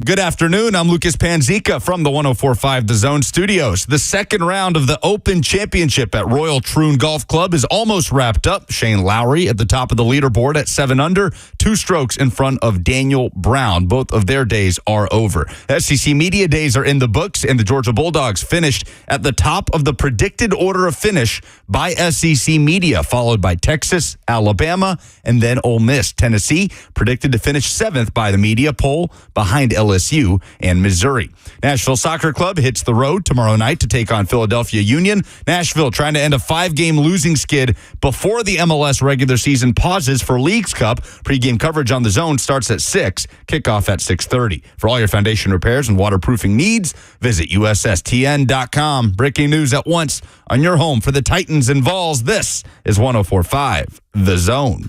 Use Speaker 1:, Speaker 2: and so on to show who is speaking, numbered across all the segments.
Speaker 1: Good afternoon. I'm Lucas Panzica from the 104.5 The Zone Studios. The second round of the Open Championship at Royal Troon Golf Club is almost wrapped up. Shane Lowry at the top of the leaderboard at 7 under, 2 strokes in front of Daniel Brown. Both of their days are over. SEC Media Days are in the books, and the Georgia Bulldogs finished at the top of the predicted order of finish by SEC Media, followed by Texas, Alabama, and then Ole Miss. Tennessee predicted to finish 7th by the media poll, behind LSU and Missouri. Nashville Soccer Club hits the road tomorrow night to take on Philadelphia Union. Nashville trying to end a 5-game losing skid before the MLS regular season pauses for Leagues Cup. Pre-game coverage on The Zone starts at 6, kickoff at 6:30. For all your foundation repairs and waterproofing needs, visit USSTN.com. Breaking news at once on your home for the Titans and Vols. This is 104.5 The Zone.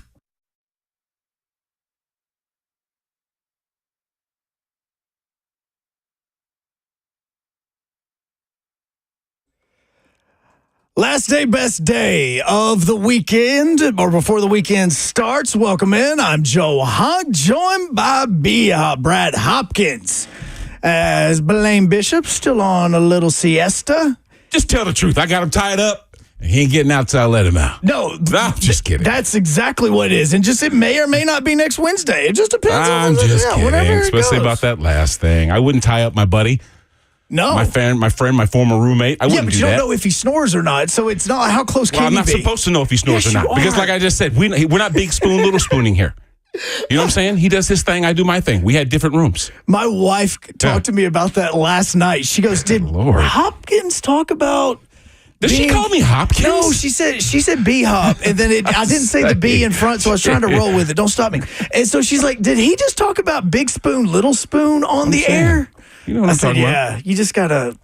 Speaker 2: Last day, best day of the weekend, or before the weekend starts. Welcome in. I'm Joe Hunk, joined by Brad Hopkins. As Blaine Bishop still on a little siesta.
Speaker 3: Just tell the truth. I got him tied up. He ain't getting out till I let him out.
Speaker 2: No,
Speaker 3: I'm just kidding.
Speaker 2: That's exactly what it is. And just it may or may not be next Wednesday. It just depends
Speaker 3: I'm just kidding.
Speaker 2: Whatever
Speaker 3: Especially about that last thing. I wouldn't tie up my buddy.
Speaker 2: No.
Speaker 3: My friend, my former roommate. I wouldn't
Speaker 2: but
Speaker 3: do
Speaker 2: you
Speaker 3: that.
Speaker 2: don't know if he snores or not, so it's not how close can
Speaker 3: I'm
Speaker 2: he
Speaker 3: not
Speaker 2: be?
Speaker 3: supposed to know if he snores
Speaker 2: Yes,
Speaker 3: or
Speaker 2: you
Speaker 3: not. Because
Speaker 2: are.
Speaker 3: like I just said, we're not big spoon, little spooning here. You know what I'm saying? He does his thing, I do my thing. We had different rooms.
Speaker 2: My wife talked to me about that last night. She goes, did
Speaker 3: Lord.
Speaker 2: Hopkins talk about...
Speaker 3: Does she call me Hopkins?
Speaker 2: No, she said B-Hop, and then I didn't say the B in front, so I was trying to roll with it. Don't stop me. And so she's like, did he just talk about big spoon, little spoon on the air?
Speaker 3: You know what I'm talking about?
Speaker 2: You just gotta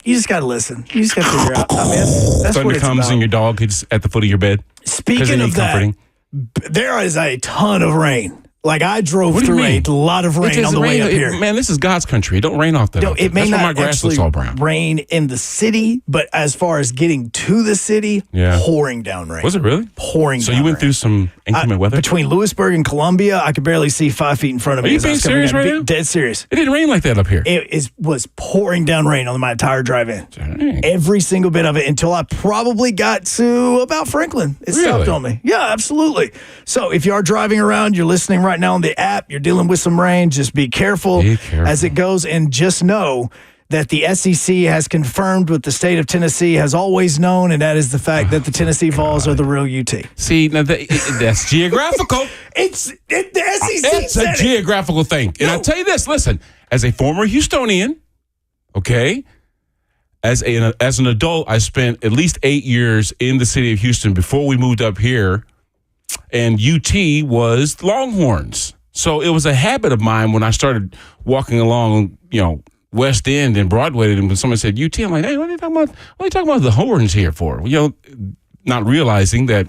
Speaker 2: listen. You just gotta figure out. I mean, that's
Speaker 3: Thunder
Speaker 2: what it's
Speaker 3: comes
Speaker 2: about.
Speaker 3: and your dog is at the foot of your bed.
Speaker 2: Speaking of that, there is a ton of rain. Like I drove through a lot of rain on the way up here.
Speaker 3: Man, this is God's country. It don't rain off that.
Speaker 2: No, it may
Speaker 3: That's
Speaker 2: not
Speaker 3: why my grass
Speaker 2: actually
Speaker 3: looks all brown.
Speaker 2: rain in the city, but as far as getting to the city, pouring down rain.
Speaker 3: Was it really?
Speaker 2: Pouring
Speaker 3: So
Speaker 2: down
Speaker 3: you went
Speaker 2: rain.
Speaker 3: through some inclement weather?
Speaker 2: Between Lewisburg and Columbia, I could barely see 5 feet in front of me.
Speaker 3: Are you
Speaker 2: as I
Speaker 3: being
Speaker 2: was coming
Speaker 3: serious
Speaker 2: down.
Speaker 3: right now?
Speaker 2: Dead serious.
Speaker 3: It didn't rain like that up here.
Speaker 2: It was pouring down rain on my entire drive-in.
Speaker 3: Dang.
Speaker 2: Every single bit of it until I probably got to about Franklin. It stopped on me. Yeah, absolutely. So if you are driving around, you're listening right now on the app, you're dealing with some rain, just be careful as it goes, and just know that the SEC has confirmed what the state of Tennessee has always known, and that is the fact that the Tennessee Vols are the real UT.
Speaker 3: See, now that's geographical.
Speaker 2: The SEC
Speaker 3: It's
Speaker 2: said
Speaker 3: a
Speaker 2: it.
Speaker 3: geographical thing. And I'll tell you this, listen, as a former Houstonian, okay, as an adult, I spent at least 8 years in the city of Houston before we moved up here, and UT was Longhorns. So it was a habit of mine when I started walking along, West End and Broadway, and when someone said UT, I'm like, hey, what are you talking about? What are you talking about the horns here for? Not realizing that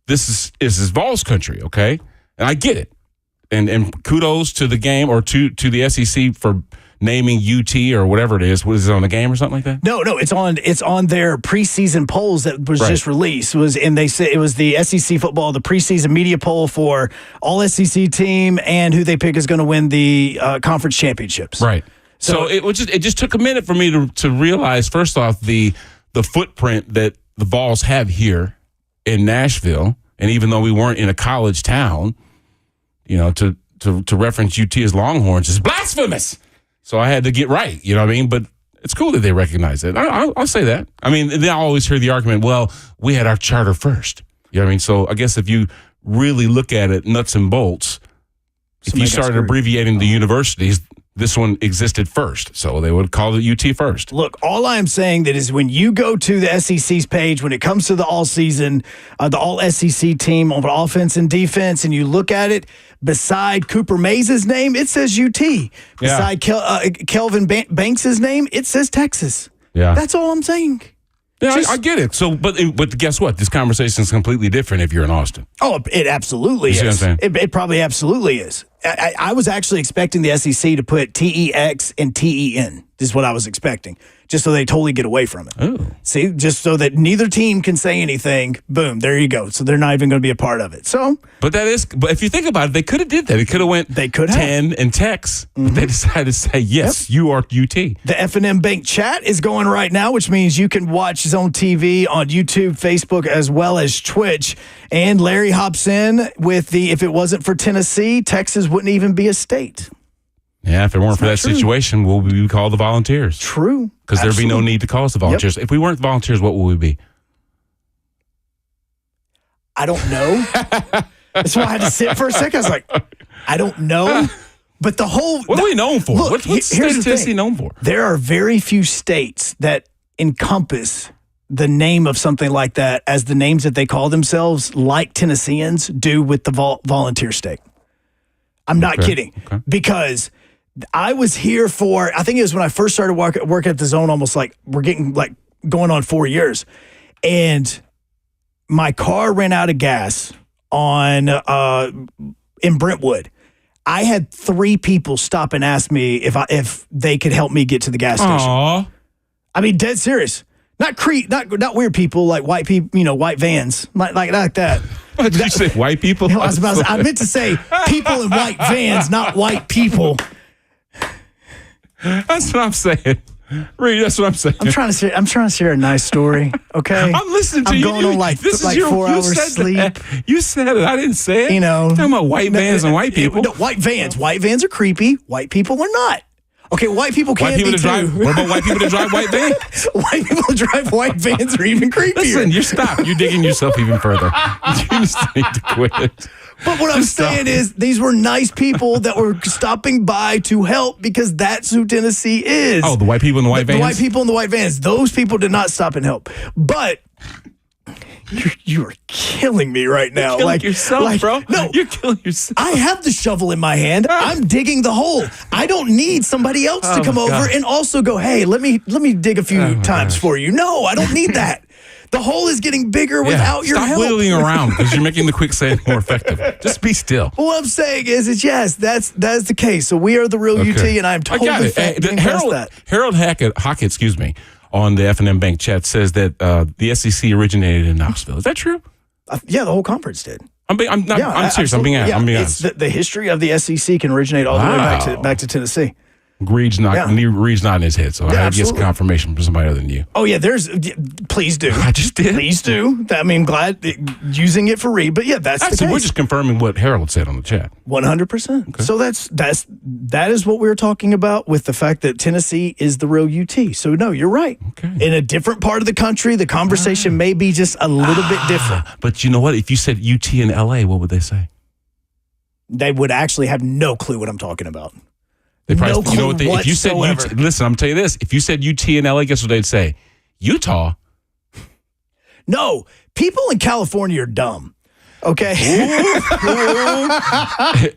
Speaker 3: this is Vols country, okay? And I get it. And kudos to the game or to the SEC for naming UT or whatever it is. Was it on the game or something like that?
Speaker 2: No, it's on their preseason polls that was just released. And they said it was the SEC football, the preseason media poll for all SEC team and who they pick is going to win the conference championships.
Speaker 3: Right. So it just took a minute for me to realize, first off, the footprint that the Vols have here in Nashville, and even though we weren't in a college town, to reference UT as Longhorns is blasphemous. So I had to get right, you know what I mean? But it's cool that they recognize it. I'll say that. I mean, they always hear the argument, well, we had our charter first. You know what I mean? So I guess if you really look at it nuts and bolts, if you started abbreviating the universities, this one existed first. So they would call it UT first.
Speaker 2: Look, all I'm saying that is when you go to the SEC's page, when it comes to the all-season, the all-SEC team on offense and defense, and you look at it, beside Cooper Mays' name, it says UT. Beside Kelvin Banks' name, it says Texas.
Speaker 3: Yeah.
Speaker 2: That's all I'm saying.
Speaker 3: Yeah, I get it. So, but guess what? This conversation is completely different if you're in Austin.
Speaker 2: Oh, it absolutely
Speaker 3: You see
Speaker 2: is.
Speaker 3: what I'm saying?
Speaker 2: It probably absolutely is. I was actually expecting the SEC to put TEX and TEN. This is what I was expecting. just so they totally get away from it.
Speaker 3: Oh.
Speaker 2: See, just so that neither team can say anything. Boom, there you go. So they're not even going to be a part of it. So,
Speaker 3: but if you think about it, they could have did that. They could have went 10 and Tex, but they decided to say, yes, you are UT.
Speaker 2: The F&M Bank chat is going right now, which means you can watch Zone TV on YouTube, Facebook, as well as Twitch. And Larry hops in with if it wasn't for Tennessee, Texas wouldn't even be a state.
Speaker 3: Yeah, if it weren't for that situation, what would we call the Volunteers?
Speaker 2: True.
Speaker 3: Because there'd be no need to call us the Volunteers. If we weren't Volunteers, what would we be?
Speaker 2: I don't know. That's why I had to sit for a second. I was like, I don't know. But the whole...
Speaker 3: What are we known for?
Speaker 2: Look,
Speaker 3: what's state of Tennessee known for?
Speaker 2: There are very few states that encompass the name of something like that as the names that they call themselves, like Tennesseans do with the volunteer state. I'm not kidding.
Speaker 3: Okay.
Speaker 2: Because I was here for, I think it was when I first started working at the Zone, almost like we're getting like going on 4 years. And my car ran out of gas in Brentwood. I had 3 people stop and ask me if they could help me get to the gas station.
Speaker 3: Aww.
Speaker 2: I mean, dead serious. Not weird people like white people, white vans, like that.
Speaker 3: What did you say? White people?
Speaker 2: I meant to say people in white vans, not white people.
Speaker 3: That's what I'm saying. Reed, that's what I'm saying.
Speaker 2: I'm trying to share a nice story. Okay,
Speaker 3: I'm listening to you.
Speaker 2: I'm going on like 4 hours sleep.
Speaker 3: You said it. I didn't say it.
Speaker 2: You're
Speaker 3: talking about white vans and white people.
Speaker 2: No, white vans. White vans are creepy. White people are not. Okay, white people can be too.
Speaker 3: What about white people that drive white vans?
Speaker 2: White people that drive white vans are even creepier.
Speaker 3: Listen, you're digging yourself even further. You just need to quit.
Speaker 2: But what I'm saying is these were nice people that were stopping by to help because that's who Tennessee is.
Speaker 3: Oh, the white people in the white vans?
Speaker 2: The white people in the white vans. Those people did not stop and help. But you are killing me right now.
Speaker 3: You're killing yourself, bro.
Speaker 2: No,
Speaker 3: you're killing yourself.
Speaker 2: I have the shovel in my hand. I'm digging the hole. I don't need somebody else to come over and also go, hey, let me dig a few times for you. No, I don't need that. The hole is getting bigger without your help.
Speaker 3: Stop wheeling around because you're making the quicksand more effective. Just be still.
Speaker 2: What I'm saying is yes, that's the case. So we are the real UT, and I'm totally
Speaker 3: Harold Hackett, on the F&M Bank chat says that the SEC originated in Knoxville. Is that true?
Speaker 2: Yeah, the whole conference did.
Speaker 3: I'm serious. I'm being honest.
Speaker 2: The history of the SEC can originate all the way back to Tennessee.
Speaker 3: Reed's not in his head, so I have to get confirmation from somebody other than you.
Speaker 2: Oh, yeah, please do.
Speaker 3: I just did.
Speaker 2: Please do. I mean, glad using it for Reed, but yeah, that's the case.
Speaker 3: We're just confirming what Harold said on the chat.
Speaker 2: 100%. Okay. So that is what we were talking about with the fact that Tennessee is the real UT. So no, you're right.
Speaker 3: Okay.
Speaker 2: In a different part of the country, the conversation may be just a little bit different.
Speaker 3: But you know what? If you said UT in LA, what would they say?
Speaker 2: They would actually have no clue what I'm talking about.
Speaker 3: They probably,
Speaker 2: no clue
Speaker 3: if you said UT, listen, I'm telling you this. If you said UT in LA, guess what they'd say? Utah.
Speaker 2: No, people in California are dumb. Okay.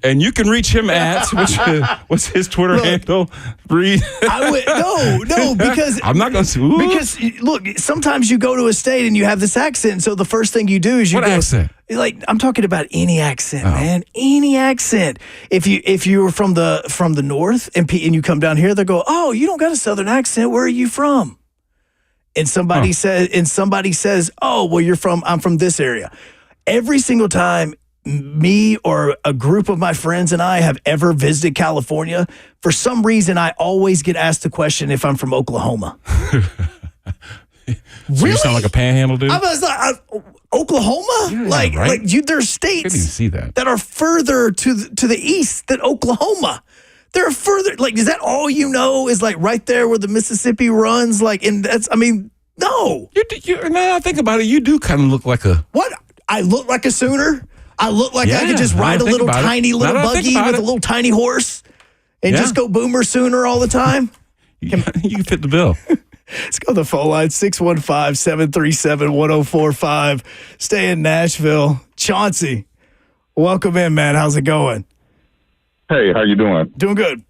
Speaker 3: And you can reach him at what's his Twitter handle? Reed.
Speaker 2: No, because
Speaker 3: I'm not going to.
Speaker 2: Because look, sometimes you go to a state and you have this accent, and so the first thing you do is
Speaker 3: what accent?
Speaker 2: Like I'm talking about any accent, man, any accent. If you were from the north and you come down here, they go, "Oh, you don't got a southern accent. Where are you from?" And somebody says, "Oh, well, I'm from this area." Every single time me or a group of my friends and I have ever visited California, for some reason, I always get asked the question if I'm from Oklahoma.
Speaker 3: So you sound like a panhandle dude?
Speaker 2: I was like, Oklahoma?
Speaker 3: Yeah,
Speaker 2: there's states
Speaker 3: I didn't see that
Speaker 2: are further to the east than Oklahoma. They're further, is that all you know is right there where the Mississippi runs? No.
Speaker 3: Now I think about it, you do kind of look like a...
Speaker 2: What? I look like a Sooner. I look like I could just ride a little tiny little buggy with a little tiny horse and just go Boomer Sooner all the time.
Speaker 3: You can fit the bill.
Speaker 2: Let's go to the phone line, 615-737-1045. Stay in Nashville. Chauncey, welcome in, man. How's it going?
Speaker 4: Hey, how you doing?
Speaker 2: Doing good.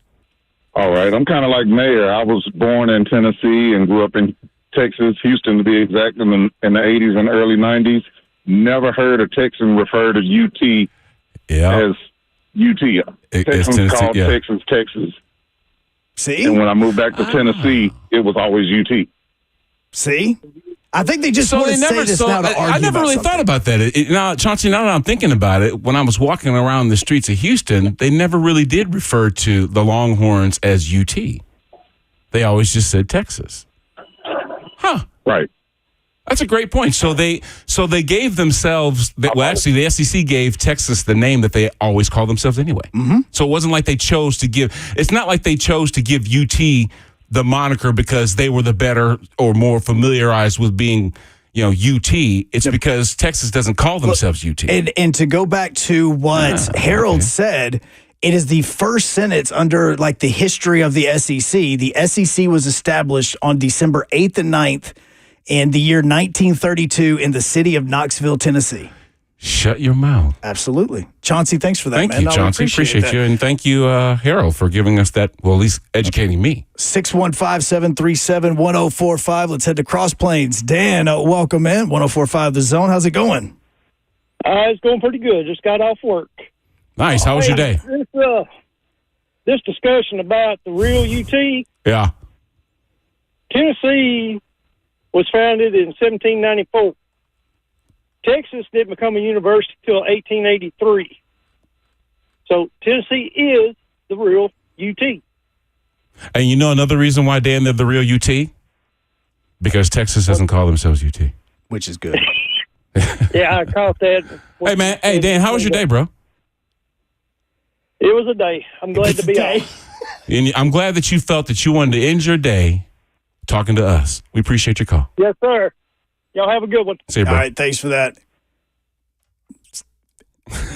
Speaker 4: All right. I'm kind of like Mayor. I was born in Tennessee and grew up in Texas, Houston to be exact, in the 80s and early 90s. Never heard a Texan refer to UT as UT. Texans call Texas, Texas.
Speaker 2: See?
Speaker 4: And when I moved back to Tennessee, it was always UT.
Speaker 2: See? I think they just want to say this now to argue
Speaker 3: I never really thought about that. Now, Chauncey, now that I'm thinking about it, when I was walking around the streets of Houston, they never really did refer to the Longhorns as UT. They always just said Texas. Huh.
Speaker 4: Right.
Speaker 3: That's a great point. So they gave themselves, actually the SEC gave Texas the name that they always call themselves anyway. Mm-hmm. So it wasn't like they chose to give, it's not like they chose to give UT the moniker because they were the better or more familiarized with being, UT. It's because Texas doesn't call themselves UT.
Speaker 2: And to go back to what Harold said, it is the first sentence under like the history of the SEC. The SEC was established on December 8th and 9th in the year 1932 in the city of Knoxville, Tennessee.
Speaker 3: Shut your mouth.
Speaker 2: Absolutely. Chauncey, thanks for that, man.
Speaker 3: Thank you, Chauncey. Appreciate you. And thank you, Harold, for giving us that, well, at least educating me.
Speaker 2: 615-737-1045. Let's head to Cross Plains. Dan, welcome in. 1045 The Zone. How's it going?
Speaker 5: It's going pretty good. Just got off work.
Speaker 3: Nice. How was your day?
Speaker 5: This discussion about the real UT.
Speaker 3: Yeah.
Speaker 5: Tennessee was founded in 1794. Texas didn't become a university until 1883. So Tennessee is the real UT.
Speaker 3: And you know another reason why, Dan, they're the real UT? Because Texas doesn't call themselves UT.
Speaker 2: Which is good.
Speaker 5: Yeah, I caught that.
Speaker 3: Hey, man. Hey, Dan, how was your day, bro?
Speaker 5: It was a day. I'm glad to be off.
Speaker 3: And I'm glad that you felt that you wanted to end your day talking to us. We appreciate your call.
Speaker 5: Yes, sir. Y'all have a good one.
Speaker 3: See you, bro.
Speaker 2: All right, thanks for that.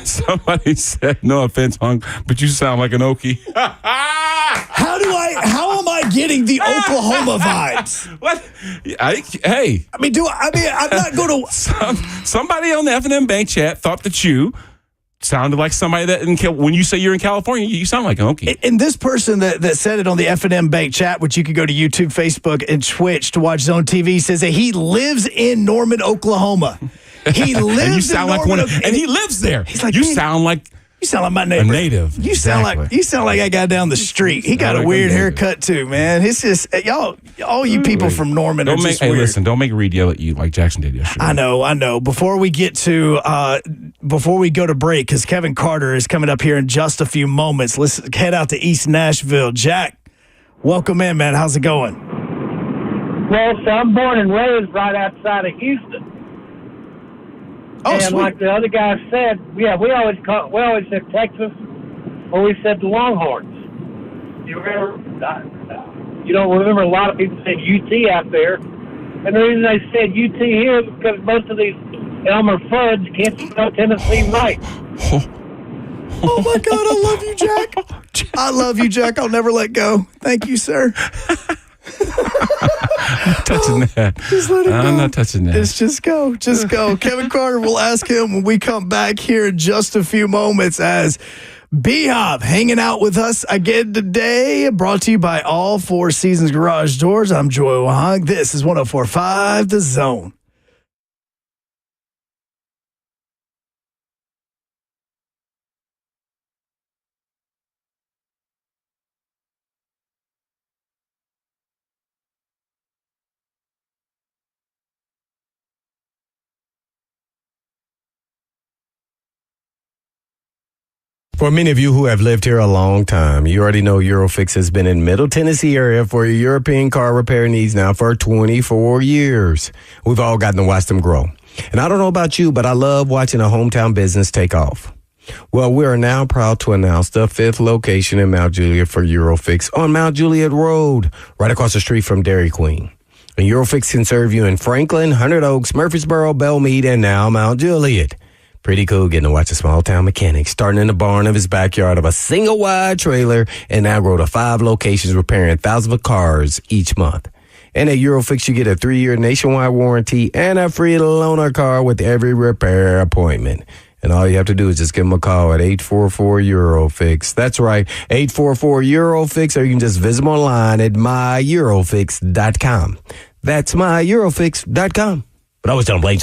Speaker 3: Somebody said, no offense, Hunk, but you sound like an Okie.
Speaker 2: How am I getting the Oklahoma vibes?
Speaker 3: What? I'm
Speaker 2: not going to.
Speaker 3: Somebody on the F&M Bank chat thought that you sounded like somebody that, when you say you're in California, you sound like an Okie.
Speaker 2: And this person that said it on the F&M Bank chat, which you could go to YouTube, Facebook, and Twitch to watch Zone TV, says that he lives in Norman, Oklahoma. He lives
Speaker 3: and you sound
Speaker 2: in
Speaker 3: like
Speaker 2: Norman,
Speaker 3: and he lives there.
Speaker 2: He's like,
Speaker 3: you sound like
Speaker 2: my neighbor.
Speaker 3: A native.
Speaker 2: You sound like that guy down the street. He got a weird haircut too, man. It's just y'all, all you people from Norman are just weird.
Speaker 3: Hey, listen, don't make Reed yell at you like Jackson did yesterday.
Speaker 2: I know. Before we go to break, because Kevin Carter is coming up here in just a few moments. Let's head out to East Nashville. Jack, welcome in, man. How's it going?
Speaker 5: Well, so I'm born and raised right outside of Houston.
Speaker 2: Oh,
Speaker 5: and
Speaker 2: sweet.
Speaker 5: like the other guy said, we always said Texas, or we said the Longhorns. You don't remember a lot of people saying UT out there, and the reason they said UT here is because most of these Elmer Fuds can't spell Tennessee right.
Speaker 2: Oh my God, I love you, Jack. I love you, Jack. I'll never let go. Thank you, sir.
Speaker 3: I'm not touching that.
Speaker 2: Just let it go.
Speaker 3: I'm not touching that.
Speaker 2: Just go. Kevin Carter, we'll ask him when we come back here in just a few moments as B-Hop hanging out with us again today. Brought to you by All Four Seasons Garage Doors. I'm Joy Hunk. This is 1045 The Zone.
Speaker 6: For many of you who have lived here a long time, you already know Eurofix has been in Middle Tennessee area for your European car repair needs now for 24 years. We've all gotten to watch them grow. And I don't know about you, but I love watching a hometown business take off. Well, we are now proud to announce the 5th location in Mount Juliet for Eurofix on Mount Juliet Road, right across the street from Dairy Queen. And Eurofix can serve you in Franklin, Hundred Oaks, Murfreesboro, Belmead, and now Mount Juliet. Pretty cool getting to watch a small town mechanic starting in the barn of his backyard of a single wide trailer and now grow to 5 locations repairing thousands of cars each month. And at Eurofix, you get a 3-year nationwide warranty and a free loaner car with every repair appointment. And all you have to do is just give them a call at 844-EUROFIX. That's right, 844-EUROFIX, or you can just visit them online at myEurofix.com. That's myEurofix.com. But I always tell them, blame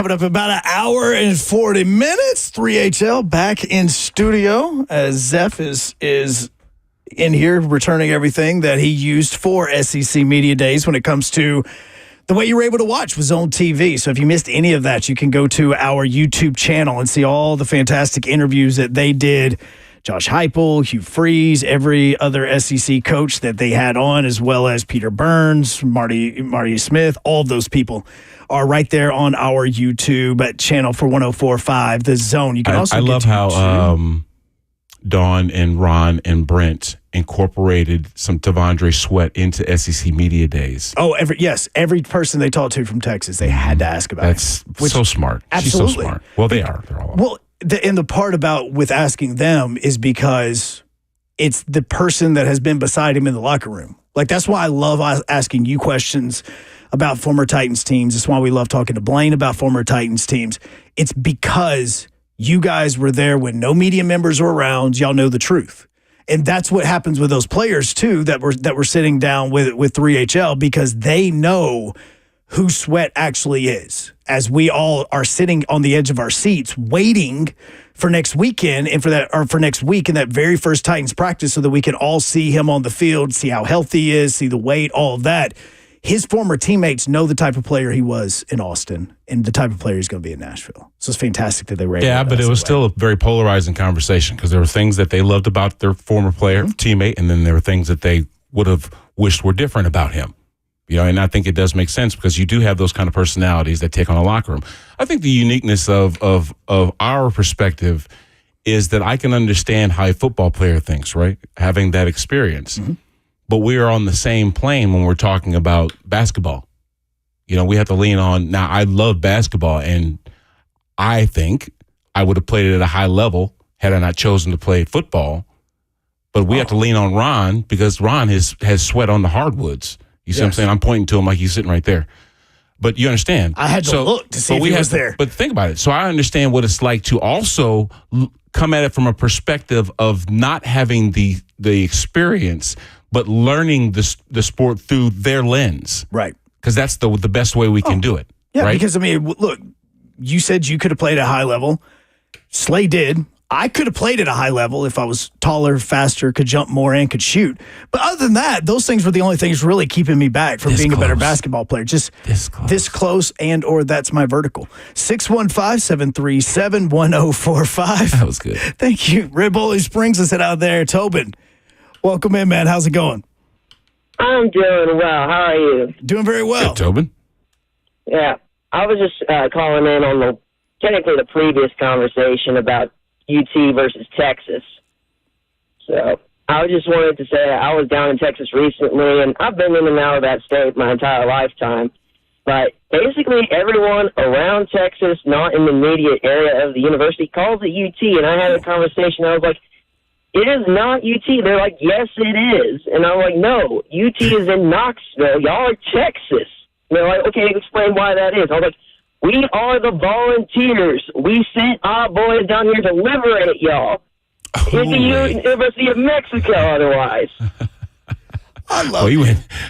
Speaker 2: Coming up about an hour and 40 minutes. 3HL back in studio as Zeph is in here returning everything that he used for SEC Media Days when it comes to the way you were able to watch was on TV. So if you missed any of that, you can go to our YouTube channel and see all the fantastic interviews that they did. Josh Heupel, Hugh Freeze, every other SEC coach that they had on, as well as Peter Burns, Marty Smith, all of those people are right there on our YouTube channel for 104.5 The Zone. You can also
Speaker 3: I love how Dawn and Ron and Brent incorporated some Tavondre Sweat into SEC Media Days.
Speaker 2: Oh, every person they talked to from Texas, they had to ask about
Speaker 3: That's so smart.
Speaker 2: Absolutely.
Speaker 3: She's so smart. Well, they are. They're all.
Speaker 2: Well, the part about with asking them is because it's the person that has been beside him in the locker room. Like, that's why I love asking you questions about former Titans teams. It's why we love talking to Blaine about former Titans teams. It's because you guys were there when no media members were around. Y'all know the truth. And that's what happens with those players, too, that were sitting down with 3HL, because they know who Sweat actually is, as we all are sitting on the edge of our seats waiting for next weekend and for next week in that very first Titans practice, so that we can all see him on the field, see how healthy he is, see the weight, all of that. His former teammates know the type of player he was in Austin and the type of player he's going to be in Nashville. So it's fantastic that they were able to.
Speaker 3: But it was still a very polarizing conversation, because there were things that they loved about their former player, teammate, and then there were things that they would have wished were different about him. You know, and I think it does make sense, because you do have those kind of personalities that take on a locker room. I think the uniqueness of our perspective is that I can understand how a football player thinks, right? Having that experience. Mm-hmm. But we are on the same plane when we're talking about basketball. You know, we have to lean on. Now, I love basketball, and I think I would have played it at a high level had I not chosen to play football. But we have to lean on Ron, because Ron has Sweat on the hardwoods. You see what I'm saying? I'm pointing to him like he's sitting right there. But you understand.
Speaker 2: I had to look to see if he was there.
Speaker 3: But think about it. So I understand what it's like to also come at it from a perspective of not having the experience, but learning the sport through their lens.
Speaker 2: Right.
Speaker 3: Because that's the best way we can do it.
Speaker 2: Yeah,
Speaker 3: right?
Speaker 2: because, I mean, look, you said you could have played at a high level. Slay did. I could have played at a high level if I was taller, faster, could jump more, and could shoot. But other than that, those things were the only things really keeping me back from being a better basketball player. Just this close and or that's my vertical. 615-737-1045.
Speaker 3: That was good.
Speaker 2: Thank you. Red Bull Springs is it out there. Tobin, welcome in, man. How's it going?
Speaker 7: I'm doing well. How are you?
Speaker 2: Doing very well.
Speaker 3: Good, Tobin.
Speaker 7: Yeah. I was just calling in on technically the previous conversation about UT versus Texas. So I just wanted to say I was down in Texas recently, and I've been in and out of that state my entire lifetime. But basically everyone around Texas, not in the immediate area of the university, calls it UT. And I had a conversation. I was like, it is not UT. They're like, yes, it is. And I'm like, no, UT is in Knoxville. Y'all are Texas. And they're like, okay, explain why that is. I was like, we are the volunteers. We sent our boys down here to liberate y'all. In the University of Mexico, otherwise.
Speaker 2: I love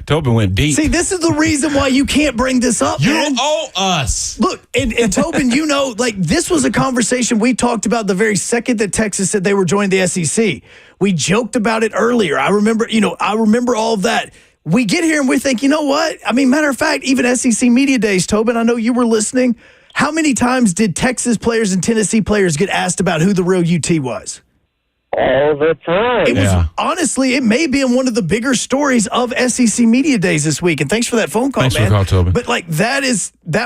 Speaker 3: Tobin went deep.
Speaker 2: See, this is the reason why you can't bring this up, man.
Speaker 3: You owe us.
Speaker 2: Look, and Tobin, you know, like, this was a conversation we talked about the very second that Texas said they were joining the SEC. We joked about it earlier. I remember all of that. We get here and we think, you know what? I mean, matter of fact, even SEC Media Days, Tobin, I know you were listening. How many times did Texas players and Tennessee players get asked about who the real UT was?
Speaker 7: All the time.
Speaker 2: It was, honestly, it may be in one of the bigger stories of SEC Media Days this week. And thanks for that phone call,
Speaker 3: Thanks
Speaker 2: man.
Speaker 3: for the call, Tobin.
Speaker 2: But, like, that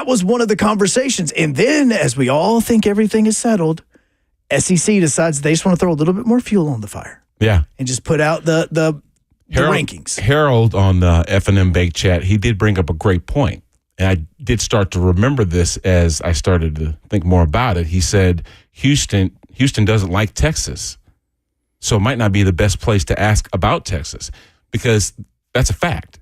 Speaker 2: was one of the conversations. And then, as we all think everything is settled, SEC decides they just want to throw a little bit more fuel on the fire.
Speaker 3: Yeah.
Speaker 2: And just put out the rankings.
Speaker 3: Harold on the F&M Bake Chat, he did bring up a great point. And I did start to remember this as I started to think more about it. He said, Houston doesn't like Texas. So it might not be the best place to ask about Texas, because that's a fact.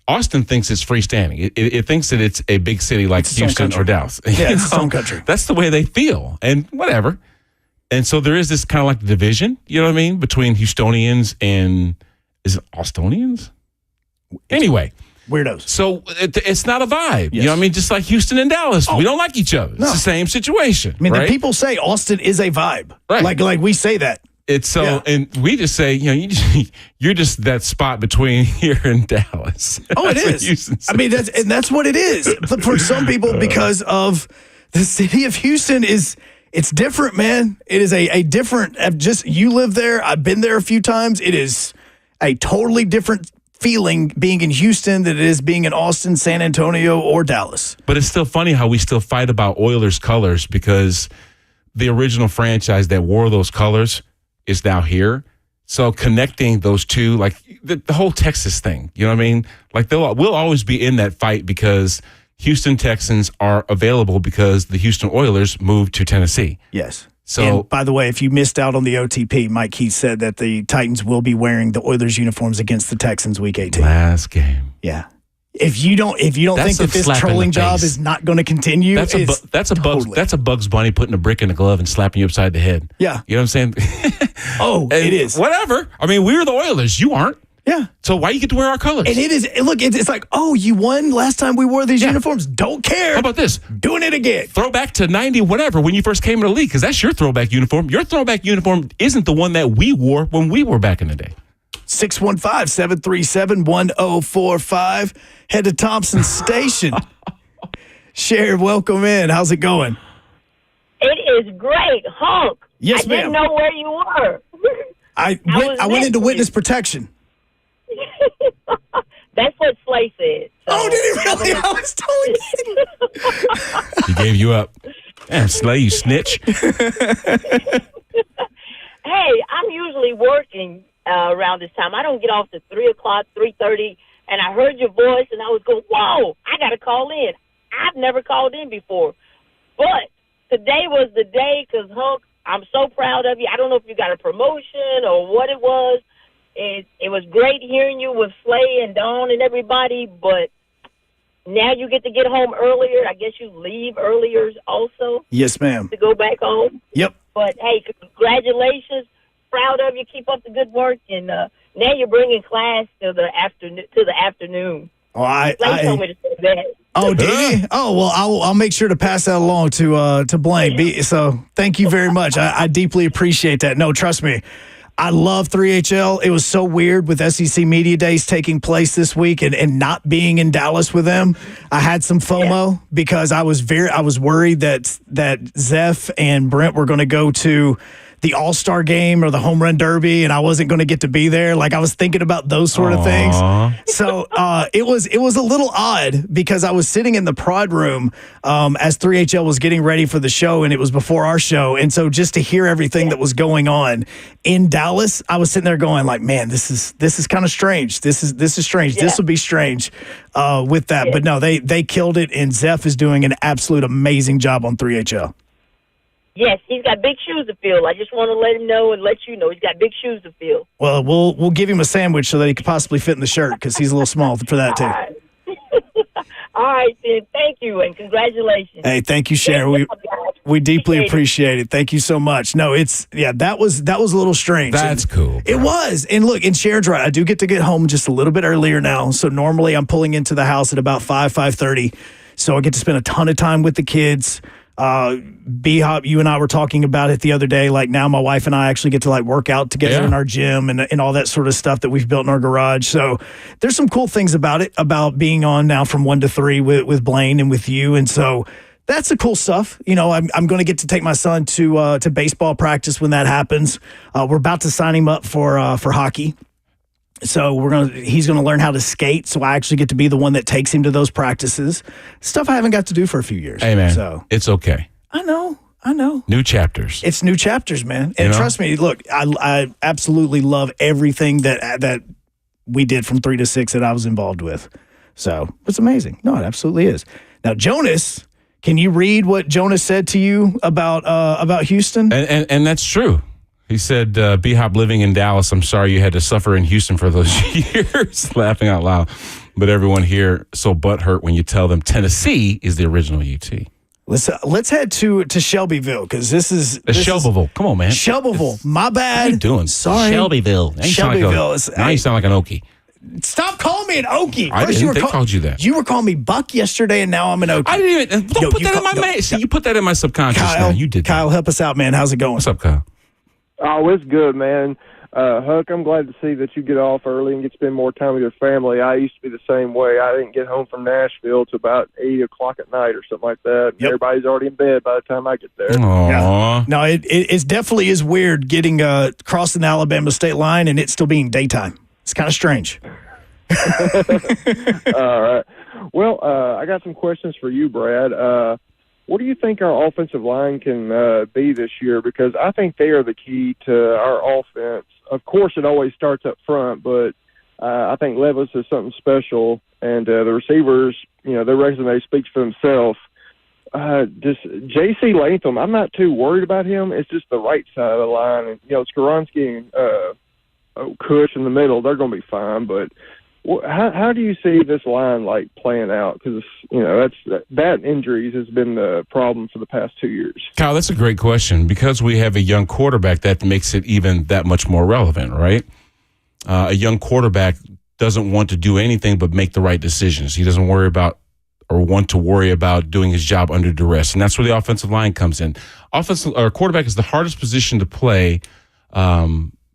Speaker 3: Austin thinks it's freestanding. It thinks that it's a big city like Houston or Dallas.
Speaker 2: Yeah, it's its own country.
Speaker 3: That's the way they feel, and whatever. And so there is this kind of like division, you know what I mean, between Houstonians and, is it Austonians? Anyway,
Speaker 2: Weirdos.
Speaker 3: So it's not a vibe.
Speaker 2: Yes.
Speaker 3: You know what I mean? Just like Houston and Dallas. We don't like each other.
Speaker 2: No.
Speaker 3: It's the same situation.
Speaker 2: I mean,
Speaker 3: right?
Speaker 2: the people say Austin is a vibe.
Speaker 3: Right.
Speaker 2: Like we say that.
Speaker 3: It's so,
Speaker 2: Yeah.
Speaker 3: and we just say, you're just that spot between here and Dallas.
Speaker 2: Oh, it
Speaker 3: That's what
Speaker 2: is.
Speaker 3: Houston
Speaker 2: I mean, that's what it is. But for some people, because of the city of Houston it's different, man. It is a different, you live there. I've been there a few times. It is a totally different feeling being in Houston than it is being in Austin, San Antonio, or Dallas.
Speaker 3: But it's still funny how we still fight about Oilers colors because the original franchise that wore those colors is now here. So connecting those two, like the whole Texas thing, you know what I mean? Like we'll always be in that fight because Houston Texans are available because the Houston Oilers moved to Tennessee.
Speaker 2: Yes.
Speaker 3: So,
Speaker 2: and by the way, if you missed out on the OTP, Mike Keith said that the Titans will be wearing the Oilers uniforms against the Texans Week 18.
Speaker 3: Last game.
Speaker 2: Yeah. If you don't think that this trolling job is not going to continue,
Speaker 3: that's a Bugs Bunny putting a brick in the glove and slapping you upside the head.
Speaker 2: Yeah.
Speaker 3: You know what I'm saying?
Speaker 2: It is.
Speaker 3: Whatever. I mean, we're the Oilers. You aren't.
Speaker 2: Yeah.
Speaker 3: So why you get to wear our colors?
Speaker 2: And it is, look, it's like, you won last time we wore these uniforms. Don't care.
Speaker 3: How about this?
Speaker 2: Doing it again.
Speaker 3: Throwback to 90, whatever, when you first came in the league, because that's your throwback uniform. Your throwback uniform isn't the one that we wore when we were back in the day.
Speaker 2: 615-737-1045. Head to Thompson Station. Sharon, welcome in. How's it going?
Speaker 8: It is great. Hunk.
Speaker 2: Yes, ma'am.
Speaker 8: I didn't know where you were.
Speaker 2: I went into witness protection.
Speaker 8: That's what Slay said. So.
Speaker 2: Did he really? I was totally kidding.
Speaker 3: He gave you up. Damn, Slay, you snitch.
Speaker 8: Hey, I'm usually working around this time. I don't get off to 3 o'clock, 3:30, and I heard your voice, and I was going, whoa, I got to call in. I've never called in before. But today was the day because, Hunk, I'm so proud of you. I don't know if you got a promotion or what it was. It was great hearing you with Slay and Dawn and everybody, but now you get to get home earlier. I guess you leave earlier also.
Speaker 2: Yes, ma'am.
Speaker 8: To go back home.
Speaker 2: Yep.
Speaker 8: But, hey, congratulations. Proud of you. Keep up the good work. And now you're bringing class to the afternoon.
Speaker 2: Oh,
Speaker 8: Slay told me to say that.
Speaker 2: Oh, did he? Oh, well, I'll make sure to pass that along to Blaine. So thank you very much. I deeply appreciate that. No, trust me. I love 3HL. It was so weird with SEC Media Days taking place this week and not being in Dallas with them. I had some FOMO because I was worried that Zeph and Brent were going to go to the All-Star game or the Home Run Derby, and I wasn't going to get to be there. Like, I was thinking about those sort of things. So it was a little odd because I was sitting in the prod room as 3HL was getting ready for the show, and it was before our show. And so just to hear everything that was going on in Dallas, I was sitting there going like, man, this is kind of strange. This is strange. Yeah. This will be strange with that. Yeah. But no, they killed it, and Zeph is doing an absolute amazing job on 3HL.
Speaker 8: Yes, he's got big shoes to fill. I just want to let him know and let you know he's got big shoes to fill.
Speaker 2: Well, we'll give him a sandwich so that he could possibly fit in the shirt because he's a little small for that too.
Speaker 8: All right, then. Thank you and congratulations.
Speaker 2: Hey, thank you, Sharon. We deeply appreciate it. Thank you so much. No, that was a little strange.
Speaker 3: That's cool.
Speaker 2: It was. And look, and Sharon's right. I do get to get home just a little bit earlier now. So normally I'm pulling into the house at about 5:30. So I get to spend a ton of time with the kids. B-Hop, you and I were talking about it the other day. Like now my wife and I actually get to like work out together in our gym and all that sort of stuff that we've built in our garage. So there's some cool things about it, about being on now from 1 to 3 with Blaine and with you. And so that's the cool stuff. You know, I'm going to get to take my son to baseball practice when that happens. We're about to sign him up for hockey. So he's going to learn how to skate. So I actually get to be the one that takes him to those practices. Stuff I haven't got to do for a few years.
Speaker 3: Hey, man,
Speaker 2: so
Speaker 3: it's okay.
Speaker 2: I know.
Speaker 3: New chapters.
Speaker 2: It's new chapters, man. And trust me, look, I absolutely love everything that we did from 3 to 6 that I was involved with. So it's amazing. No, it absolutely is. Now, Jonas, can you read what Jonas said to you about Houston?
Speaker 3: And that's true. He said, B-Hop living in Dallas, I'm sorry you had to suffer in Houston for those years. Laughing out loud. But everyone here so butthurt when you tell them Tennessee is the original UT.
Speaker 2: Let's head to Shelbyville because this is
Speaker 3: Shelbyville. Come on, man.
Speaker 2: Shelbyville. My bad.
Speaker 3: How you doing?
Speaker 2: Sorry.
Speaker 3: Shelbyville.
Speaker 2: Shelbyville.
Speaker 3: Now you sound like an Okie.
Speaker 2: Stop calling me an Okie.
Speaker 3: I didn't. They called you that.
Speaker 2: You were calling me Buck yesterday, and now I'm an Okie.
Speaker 3: I didn't even. Don't put that in my mind. See, you put that in my subconscious now. You did that.
Speaker 2: Kyle, help us out, man. How's it going?
Speaker 3: What's up, Kyle?
Speaker 9: Oh, it's good, man. Hunk, I'm glad to see that you get off early and get to spend more time with your family. I used to be the same way. I didn't get home from Nashville till about 8 o'clock at night or something like that.
Speaker 2: Yep.
Speaker 9: Everybody's already in bed by the time I get there.
Speaker 3: Aww.
Speaker 2: Yeah. No, it definitely is weird getting crossing the Alabama state line and it still being daytime. It's kind of strange.
Speaker 9: All right. Well, I got some questions for you, Brad. What do you think our offensive line can be this year? Because I think they are the key to our offense. Of course, it always starts up front, but I think Levis is something special, and the receivers, their resume speaks for themselves. Just J.C. Latham, I'm not too worried about him. It's just the right side of the line. And, Skoronski and Cush in the middle, they're going to be fine, but how do you see this line playing out? Because that injuries has been the problem for the past 2 years.
Speaker 3: Kyle, that's a great question because we have a young quarterback that makes it even that much more relevant, right? A young quarterback doesn't want to do anything but make the right decisions. He doesn't worry about or want to worry about doing his job under duress, and that's where the offensive line comes in. Quarterback is the hardest position to play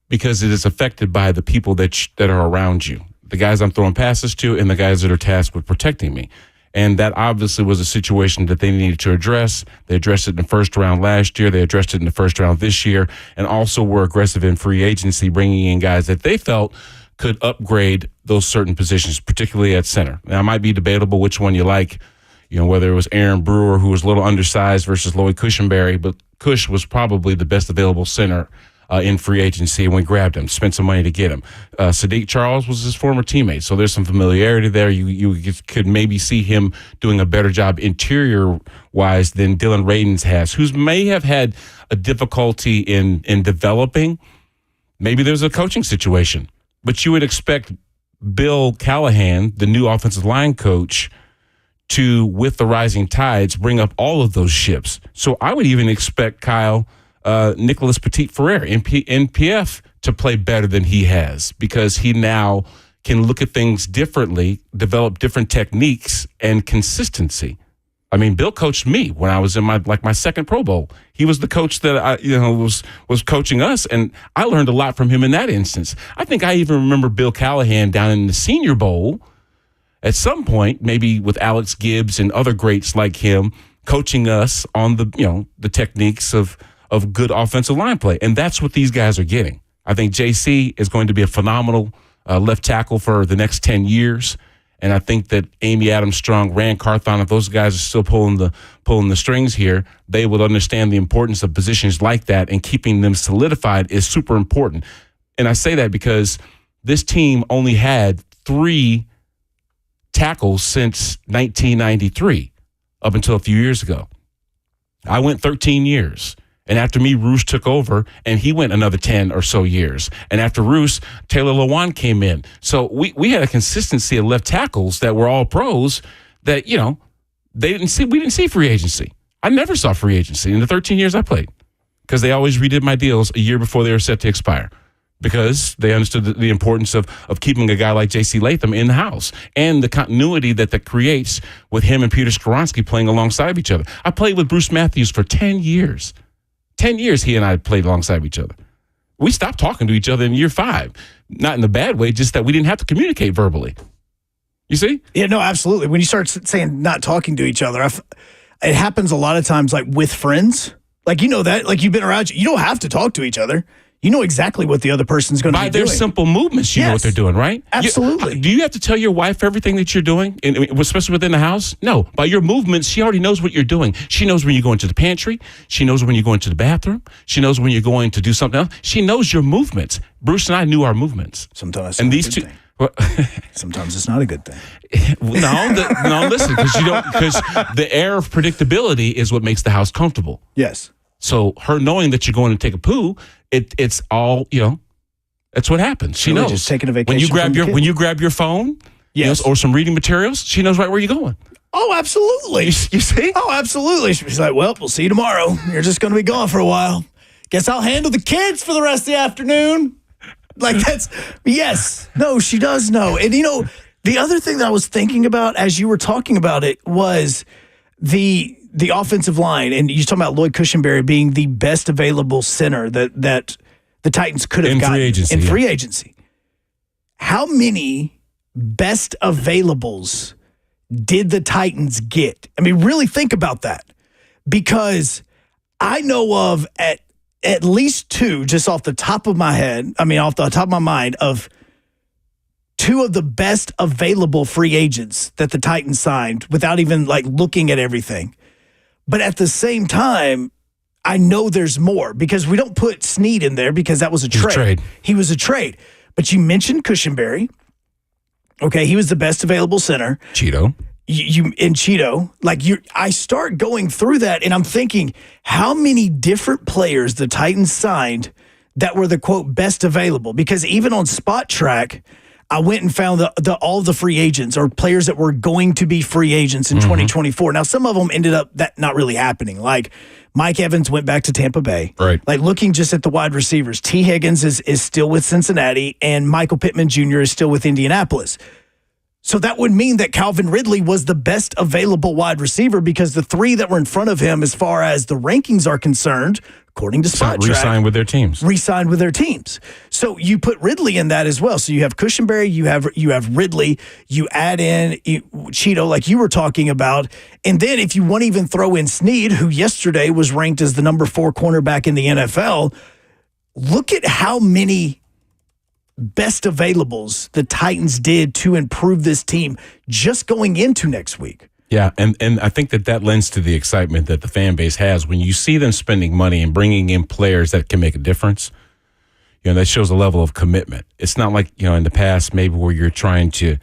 Speaker 3: because it is affected by the people that are around you. The guys I'm throwing passes to and the guys that are tasked with protecting me. And that obviously was a situation that they needed to address. They addressed it in the first round last year. They addressed it in the first round this year, and also were aggressive in free agency, bringing in guys that they felt could upgrade those certain positions, particularly at center. Now, it might be debatable which one you like, whether it was Aaron Brewer, who was a little undersized, versus Lloyd Cushenberry, but Cush was probably the best available center in free agency, and we grabbed him, spent some money to get him. Sadiq Charles was his former teammate, so there's some familiarity there. You could maybe see him doing a better job interior-wise than Dylan Radins has, who may have had a difficulty in developing. Maybe there's a coaching situation, but you would expect Bill Callahan, the new offensive line coach, to, with the rising tides, bring up all of those ships. So I would even expect Kyle Nicholas Petit-Ferrer, NPF, to play better than he has because he now can look at things differently, develop different techniques and consistency. I mean, Bill coached me when I was in my second Pro Bowl. He was the coach that was coaching us, and I learned a lot from him in that instance. I think I even remember Bill Callahan down in the Senior Bowl at some point, maybe with Alex Gibbs and other greats like him, coaching us on the techniques of good offensive line play. And that's what these guys are getting. I think JC is going to be a phenomenal left tackle for the next 10 years. And I think that Amy Adams-Strong, Rand Carthon, if those guys are still pulling the strings here, they would understand the importance of positions like that, and keeping them solidified is super important. And I say that because this team only had 3 tackles since 1993, up until a few years ago. I went 13 years. And after me, Roos took over, and he went another 10 or so years. And after Roos, Taylor Lewan came in. So we had a consistency of left tackles that were all pros that, we didn't see free agency. I never saw free agency in the 13 years I played because they always redid my deals a year before they were set to expire because they understood the importance of keeping a guy like J.C. Latham in the house and the continuity that creates with him and Peter Skoronski playing alongside of each other. I played with Bruce Matthews for 10 years. 10 years he and I played alongside each other. We stopped talking to each other in year 5. Not in a bad way, just that we didn't have to communicate verbally. You see?
Speaker 2: Yeah, no, absolutely. When you start saying not talking to each other, it happens a lot of times with friends. That, you've been around, you don't have to talk to each other. You know exactly what the other person's going to be doing.
Speaker 3: By their simple movements, you know what they're doing, right?
Speaker 2: Absolutely.
Speaker 3: Do you have to tell your wife everything that you're doing, especially within the house? No. By your movements, she already knows what you're doing. She knows when you're going to the pantry. She knows when you're going to the bathroom. She knows when you're going to do something else. She knows your movements. Bruce and I knew our movements.
Speaker 2: Sometimes
Speaker 3: and these two.
Speaker 2: Sometimes it's not a good thing.
Speaker 3: No, listen, because the air of predictability is what makes the house comfortable.
Speaker 2: Yes.
Speaker 3: So her knowing that you're going to take a poo, it's all, that's what happens. She knows.
Speaker 2: Just taking a vacation
Speaker 3: when you grab your phone,
Speaker 2: yes,
Speaker 3: or some reading materials, she knows right where you're going.
Speaker 2: Oh, absolutely.
Speaker 3: You see?
Speaker 2: Oh, absolutely. She's like, well, we'll see you tomorrow. You're just going to be gone for a while. Guess I'll handle the kids for the rest of the afternoon. Like yes. No, she does know. And the other thing that I was thinking about as you were talking about it was the offensive line. And you're talking about Lloyd Cushenberry being the best available center that the Titans could have gotten in free agency. How many best availables did the Titans get? I mean, really think about that. Because I know of at least two, just off the top of my head, off the top of my mind, of two of the best available free agents that the Titans signed without even looking at everything. But at the same time, I know there's more because we don't put Snead in there because that was a trade. He was a trade. But you mentioned Cushenberry. Okay, he was the best available center.
Speaker 3: Cheeto.
Speaker 2: I start going through that and I'm thinking how many different players the Titans signed that were the quote best available, because even on Spot Track, I went and found all the free agents or players that were going to be free agents in 2024. Now, some of them ended up that not really happening. Like Mike Evans went back to Tampa Bay.
Speaker 3: Right.
Speaker 2: Like looking just at the wide receivers, T. Higgins is still with Cincinnati and Michael Pittman Jr. is still with Indianapolis. So that would mean that Calvin Ridley was the best available wide receiver because the three that were in front of him, as far as the rankings are concerned, according to Spot Track,
Speaker 3: re-signed with their teams.
Speaker 2: So you put Ridley in that as well. So you have Cushenberry, you have Ridley, you add in Cheeto, like you were talking about, and then if you want to even throw in Snead, who yesterday was ranked as the number 4 cornerback in the NFL, look at how many best availables the Titans did to improve this team just going into next week.
Speaker 3: Yeah, and I think that lends to the excitement that the fan base has when you see them spending money and bringing in players that can make a difference. That shows a level of commitment. It's not like, in the past maybe where you're trying to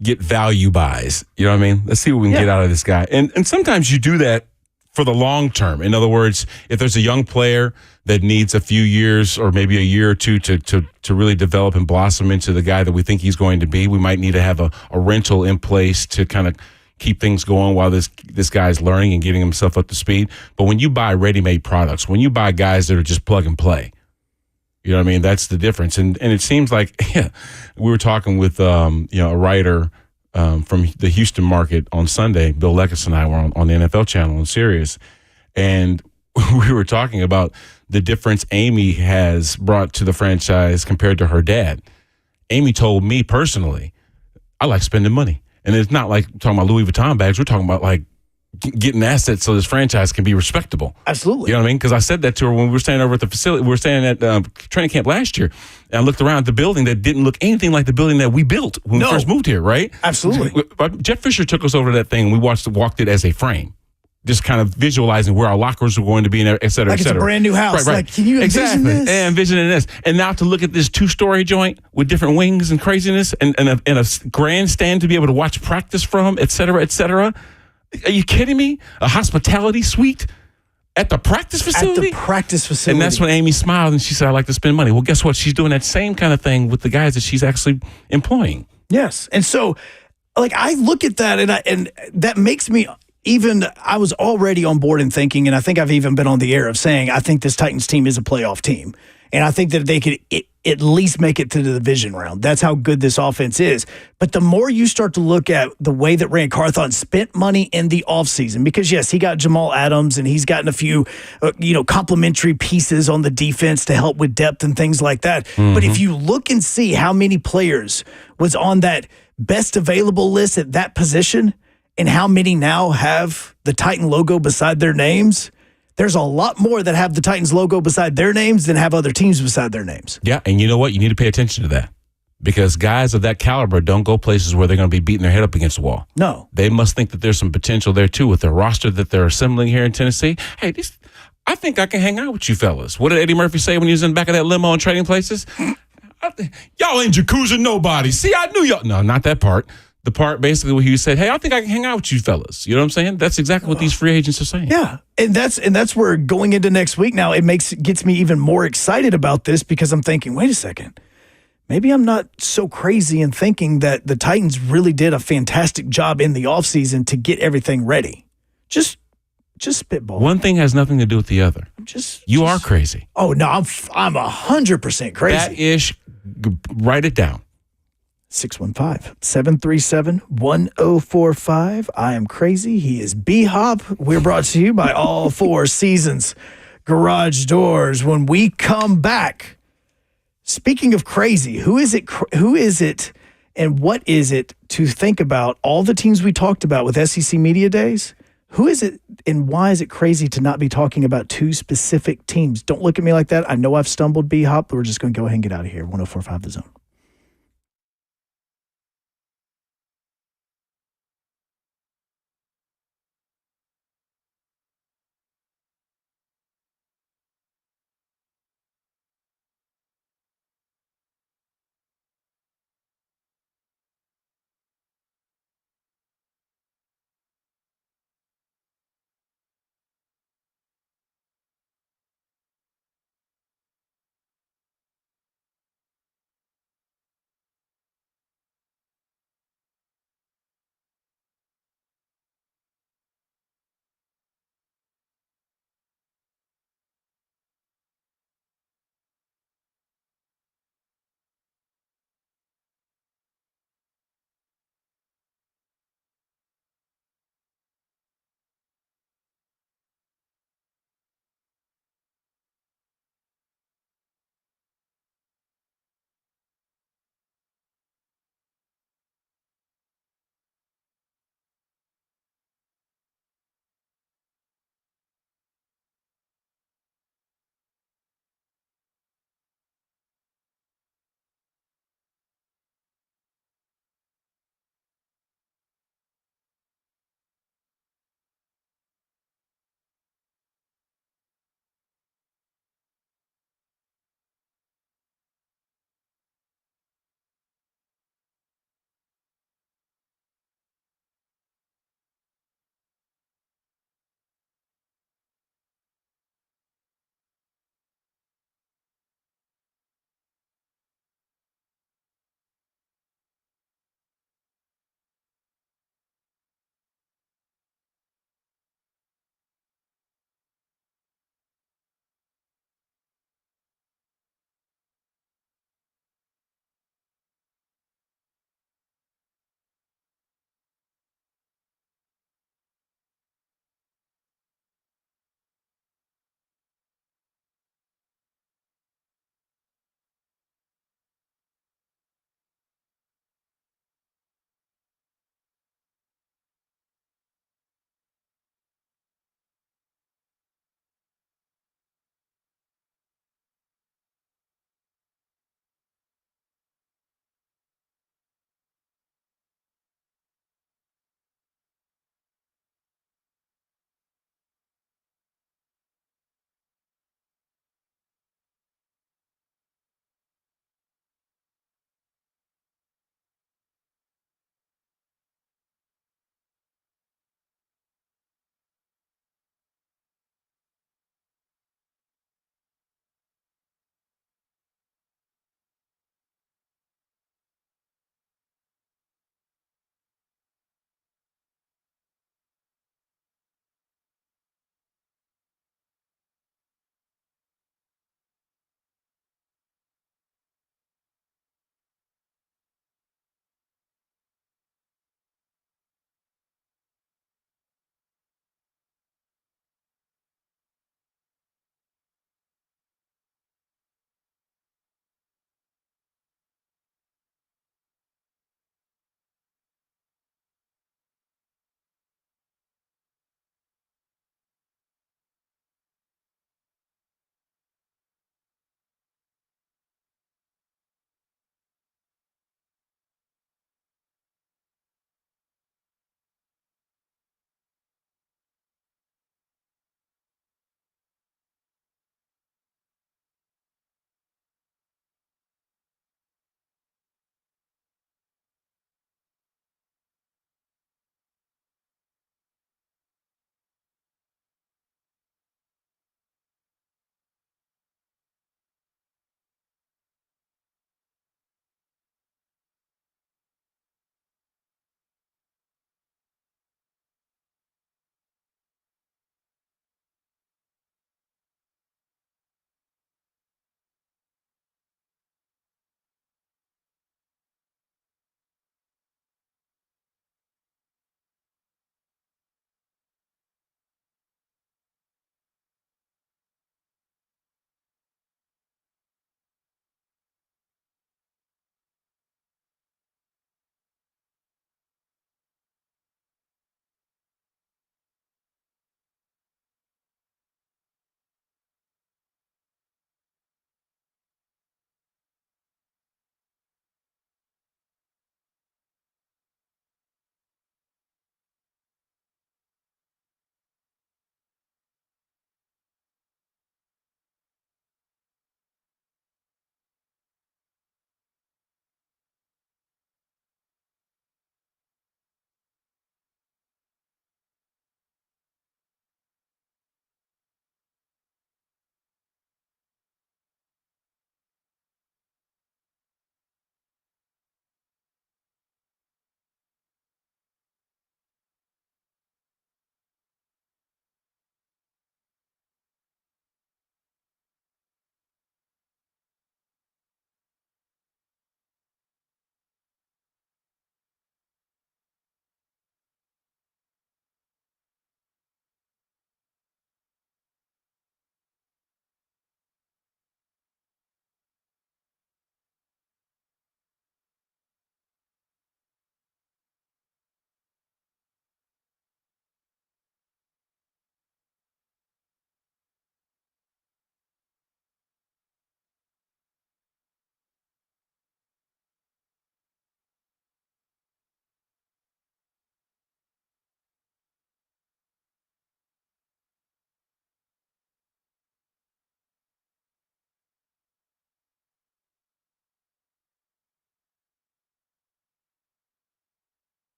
Speaker 3: get value buys. You know what I mean? Let's see what we can get out of this guy. And sometimes you do that for the long term. In other words, if there's a young player that needs a few years or maybe a year or two to really develop and blossom into the guy that we think he's going to be, we might need to have a rental in place to kind of keep things going while this guy's learning and getting himself up to speed. But when you buy ready-made products, when you buy guys that are just plug and play, you know what I mean? That's the difference. And it seems like we were talking with a writer from the Houston market on Sunday. Bill Leckis and I were on the NFL channel on Sirius, and we were talking about the difference Amy has brought to the franchise compared to her dad. Amy told me personally, I like spending money. And it's not like talking about Louis Vuitton bags. We're talking about like getting assets so this franchise can be respectable.
Speaker 2: Absolutely.
Speaker 3: You know what I mean? Because I said that to her when we were staying over at the facility. We were staying at training camp last year. And I looked around at the building that didn't look anything like the building that we built when we first moved here, right?
Speaker 2: Absolutely.
Speaker 3: Jeff Fisher took us over to that thing. And we walked it as a frame. Just kind of visualizing where our lockers were going to be, and et cetera,
Speaker 2: like
Speaker 3: et cetera.
Speaker 2: It's a brand new house.
Speaker 3: Right.
Speaker 2: Like, can you envision this?
Speaker 3: Yeah, envisioning this. And now to look at this 2-story joint with different wings and craziness and a grandstand to be able to watch practice from, et cetera, et cetera. Are you kidding me? A hospitality suite at the practice facility? And that's when Amy smiled and she said, I like to spend money. Well, guess what? She's doing that same kind of thing with the guys that she's actually employing.
Speaker 2: Yes. And so, I look at that and that makes me... I was already on board and thinking, and I think I've even been on the air of saying, I think this Titans team is a playoff team. And I think that they could at least make it to the division round. That's how good this offense is. But the more you start to look at the way that Rand Carthon spent money in the offseason, because yes, he got Jamal Adams and he's gotten a few, complimentary pieces on the defense to help with depth and things like that. Mm-hmm. But if you look and see how many players was on that best available list at that position, and how many now have the Titan logo beside their names, there's a lot more that have the Titans logo beside their names than have other teams beside their names.
Speaker 3: Yeah, and you know what? You need to pay attention to that because guys of that caliber don't go places where they're going to be beating their head up against the wall.
Speaker 2: No.
Speaker 3: They must think that there's some potential there, too, with the roster that they're assembling here in Tennessee. Hey, I think I can hang out with you fellas. What did Eddie Murphy say when he was in the back of that limo in Trading Places? Y'all ain't jacuzzi nobody. See, I knew y'all. No, not that part. The part basically where he said, hey, I think I can hang out with you fellas. You know what I'm saying? That's exactly what these free agents are saying.
Speaker 2: Yeah. And that's where going into next week now, gets me even more excited about this because I'm thinking, wait a second. Maybe I'm not so crazy in thinking that the Titans really did a fantastic job in the offseason to get everything ready. Just Just spitball.
Speaker 3: One thing has nothing to do with the other. You are crazy.
Speaker 2: Oh no, I'm 100% crazy.
Speaker 3: That ish. Write it down.
Speaker 2: 615-737-1045. I am crazy. He is B-Hop. We're brought to you by All Four Seasons Garage Doors. When we come back, speaking of crazy, who is it and what is it to think about all the teams we talked about with SEC Media Days? Who is it and why is it crazy to not be talking about two specific teams? Don't look at me like that. I know I've stumbled, B-Hop, but we're just going to go ahead and get out of here. 104.5 The Zone.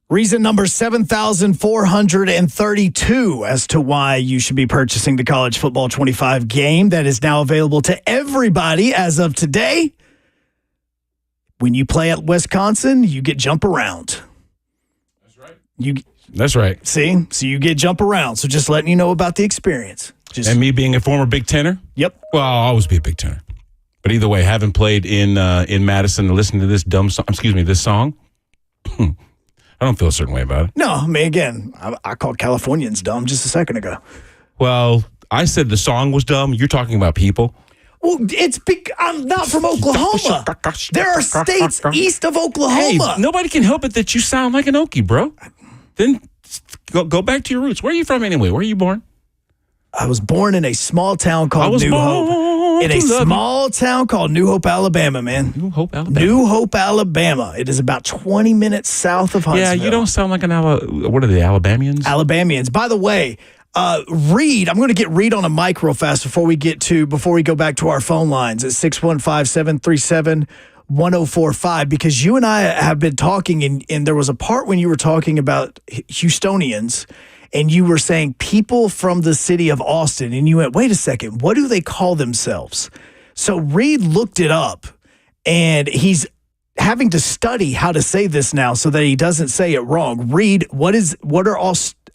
Speaker 2: Reason number 7,432 as to why you should be purchasing the College Football 25 game that is now available to everybody as of today. When you play at Wisconsin, you get jump around.
Speaker 3: That's right.
Speaker 2: That's right. See? So you get jump around. So just letting you know about the experience.
Speaker 3: And me being a former Big Tenor?
Speaker 2: Yep.
Speaker 3: Well, I'll always be a Big Tenor. But either way, having played in Madison and listening to this this song, I don't feel a certain way about it.
Speaker 2: No, I mean, again, I called Californians dumb just a second ago.
Speaker 3: Well, I said the song was dumb. You're talking about people.
Speaker 2: Well, I'm not from Oklahoma. There are states east of Oklahoma.
Speaker 3: Hey, nobody can help it that you sound like an Okie, bro. Then go back to your roots. Where are you from anyway? Where are you born?
Speaker 2: I was born in a small town called New Hope. In a small town called New Hope, Alabama, man.
Speaker 3: New Hope, Alabama.
Speaker 2: New Hope, Alabama. It is about 20 minutes south of Huntsville.
Speaker 3: Yeah, you don't sound like what are they, Alabamians?
Speaker 2: Alabamians. By the way, Reed, I'm going to get Reed on a mic real fast before we go back to our phone lines at 615-737-1045, because you and I have been talking, and there was a part when you were talking about Houstonians, and you were saying people from the city of Austin, and you went, wait a second, what do they call themselves? So Reed looked it up, and he's having to study how to say this now so that he doesn't say it wrong. Reed, what are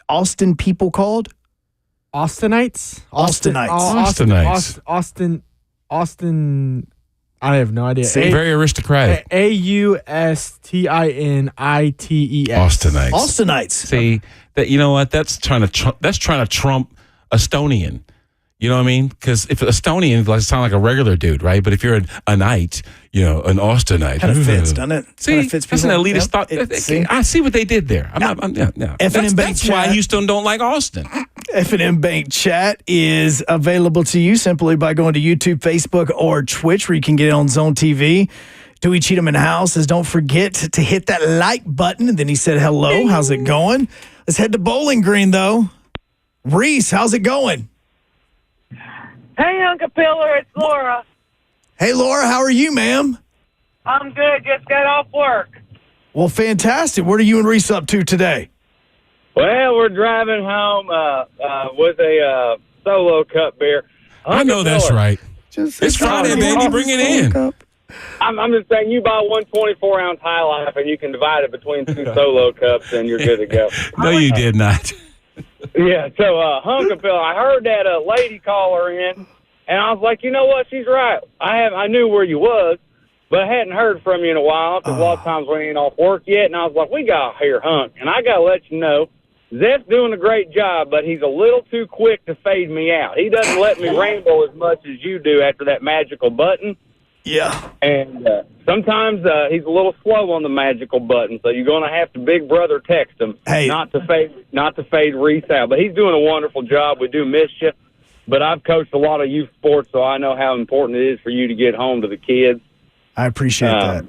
Speaker 2: Austin people called?
Speaker 10: Austinites?
Speaker 3: Austinites.
Speaker 10: Austin. I have no idea.
Speaker 3: Very aristocratic.
Speaker 10: Austinites.
Speaker 3: Austinites. See, that, you know what? That's trying to trump Estonian. You know what I mean? Because if Estonian sound like a regular dude, right? But if you're a knight, an Austinite.
Speaker 2: Kind of fits, doesn't it?
Speaker 3: See, that's an elitist thought. I see what they did there. That's why Houston don't like Austin.
Speaker 2: F&M Bank Chat is available to you simply by going to YouTube, Facebook, or Twitch, where you can get it on Zone TV. Dewey Cheatham in the house says, don't forget to hit that like button. And then he said, hello, how's it going? Let's head to Bowling Green, though. Reese, how's it going?
Speaker 11: Hey, Uncle Pillar, it's Laura.
Speaker 2: Hey, Laura, how are you, ma'am?
Speaker 11: I'm good. Just got off work.
Speaker 2: Well, fantastic. What are you and Reese up to today?
Speaker 11: Well, we're driving home with a Solo Cup beer.
Speaker 3: I know that's right. It's Friday, baby. Bring it in.
Speaker 11: I'm just saying, you buy one 24-ounce High Life, and you can divide it between two Solo Cups, and you're good to go.
Speaker 3: No, you did not.
Speaker 11: Yeah, so Hunk, I heard that lady call her in, and I was like, you know what? She's right. I knew where you was, but I hadn't heard from you in a while because a lot of times we ain't off work yet. And I was like, we got to hear Hunk, and I got to let you know, Zeph's doing a great job, but he's a little too quick to fade me out. He doesn't let me rainbow as much as you do after that magical button.
Speaker 2: Yeah.
Speaker 11: And sometimes he's a little slow on the magical button, so you're going to have to big brother text him not to fade Reese out. But he's doing a wonderful job. We do miss you. But I've coached a lot of youth sports, so I know how important it is for you to get home to the kids.
Speaker 2: I appreciate that.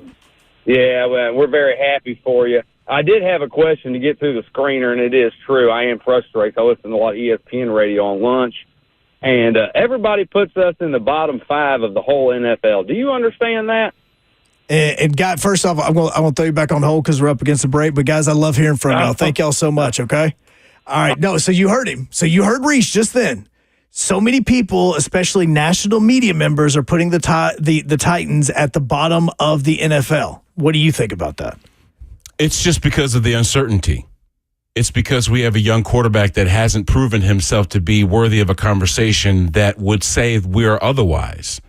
Speaker 11: Yeah, well, we're very happy for you. I did have a question to get through the screener, and it is true. I am frustrated. I listen to a lot of ESPN radio on lunch. And everybody puts us in the bottom 5 of the whole NFL. Do you understand that?
Speaker 2: And guy, first off, I'm going to throw you back on hold because we're up against the break. But, guys, I love hearing from y'all. Thank y'all so much, okay? All right. No, so you heard him. So you heard Reese just then. So many people, especially national media members, are putting the Titans at the bottom of the NFL. What do you think about that?
Speaker 3: It's just because of the uncertainty. It's because we have a young quarterback that hasn't proven himself to be worthy of a conversation that would say we are otherwise.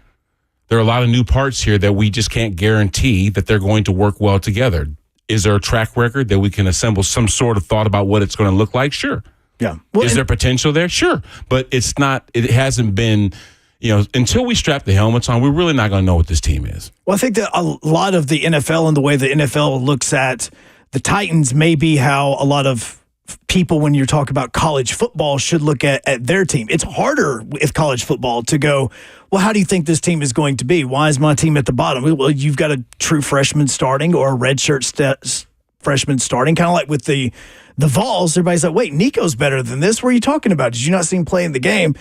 Speaker 3: There are a lot of new parts here that we just can't guarantee that they're going to work well together. Is there a track record that we can assemble some sort of thought about what it's going to look like? Sure.
Speaker 2: Yeah.
Speaker 3: Well, is there potential there? Sure. But it hasn't been, until we strap the helmets on, we're really not going to know what this team is.
Speaker 2: Well, I think that a lot of the NFL and the way the NFL looks at the Titans may be how a lot of people, when you talk about college football, should look at their team. It's harder with college football to go, well, how do you think this team is going to be? Why is my team at the bottom? Well, you've got a true freshman starting or a redshirt freshman starting, kind of like with the Vols. Everybody's like, wait, Nico's better than this. What are you talking about? Did you not see him play in the game?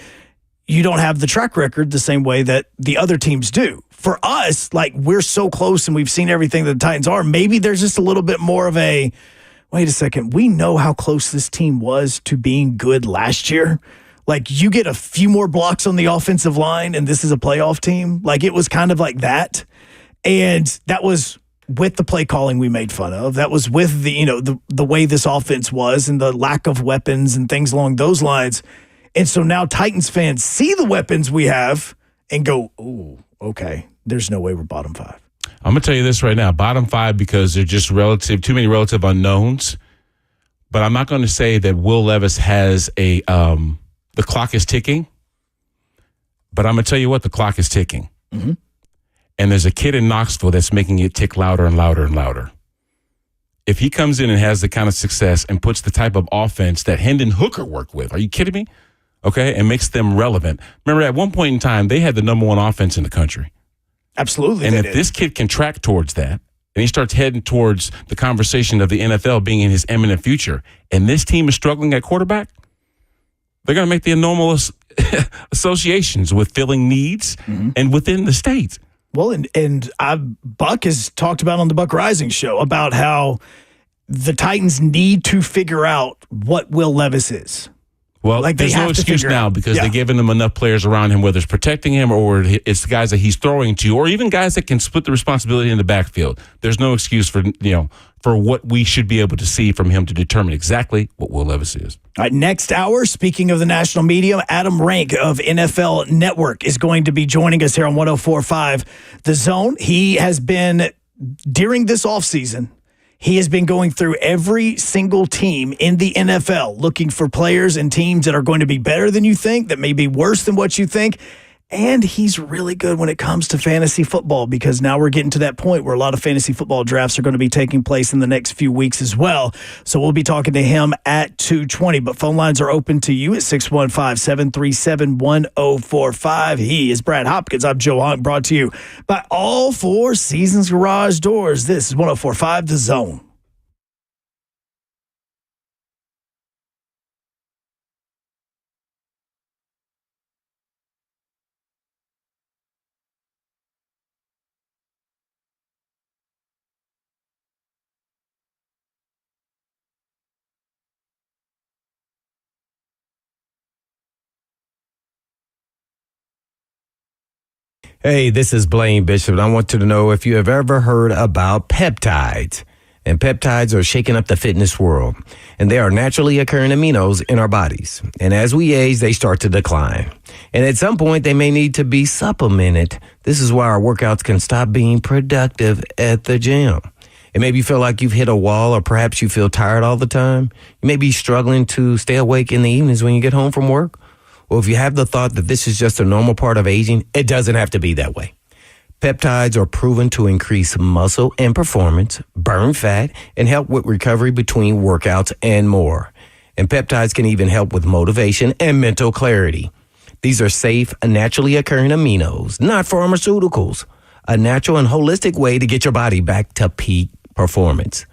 Speaker 2: You don't have the track record the same way that the other teams do. For us, we're so close and we've seen everything that the Titans are. Maybe there's just a little bit more of a, wait a second, we know how close this team was to being good last year. Like, you get a few more blocks on the offensive line, and this is a playoff team. Like, it was kind of like that. And that was with the play calling we made fun of. That was with the way this offense was and the lack of weapons and things along those lines. And so now Titans fans see the weapons we have and go, ooh, okay, there's no way we're bottom 5.
Speaker 3: I'm going to tell you this right now, bottom 5 because they're just too many relative unknowns. But I'm not going to say that Will Levis has the clock is ticking. But I'm going to tell you what, the clock is ticking.
Speaker 2: Mm-hmm.
Speaker 3: And there's a kid in Knoxville that's making it tick louder and louder and louder. If he comes in and has the kind of success and puts the type of offense that Hendon Hooker worked with, are you kidding me? Okay, and makes them relevant. Remember, at one point in time, they had the number 1 offense in the country.
Speaker 2: Absolutely.
Speaker 3: And if this kid can track towards that, and he starts heading towards the conversation of the NFL being in his imminent future, and this team is struggling at quarterback, they're going to make the anomalous associations with filling needs and within the state.
Speaker 2: Well, and Buck has talked about on the Buck Rising show about how the Titans need to figure out what Will Levis is.
Speaker 3: Well, like there's no excuse now because they've given him enough players around him, whether it's protecting him or it's the guys that he's throwing to, or even guys that can split the responsibility in the backfield. There's no excuse for what we should be able to see from him to determine exactly what Will Levis is.
Speaker 2: All right, next hour, speaking of the national media, Adam Rank of NFL Network is going to be joining us here on 104.5 The Zone. He has been, during this offseason, he has been going through every single team in the NFL, looking for players and teams that are going to be better than you think, that may be worse than what you think. And he's really good when it comes to fantasy football because now we're getting to that point where a lot of fantasy football drafts are going to be taking place in the next few weeks as well. So we'll be talking to him at 2:20. But phone lines are open to you at 615-737-1045. He is Brad Hopkins. I'm Joe Hunk, brought to you by All Four Seasons Garage Doors. This is 104.5 The Zone.
Speaker 6: Hey, this is Blaine Bishop, and I want you to know if you have ever heard about peptides. And peptides are shaking up the fitness world. And they are naturally occurring aminos in our bodies. And as we age, they start to decline. And at some point, they may need to be supplemented. This is why our workouts can stop being productive at the gym. It maybe you feel like you've hit a wall, or perhaps you feel tired all the time. You may be struggling to stay awake in the evenings when you get home from work. Well, if you have the thought that this is just a normal part of aging, it doesn't have to be that way. Peptides are proven to increase muscle and performance, burn fat, and help with recovery between workouts and more. And peptides can even help with motivation and mental clarity. These are safe, naturally occurring aminos, not pharmaceuticals. A natural and holistic way to get your body back to peak performance.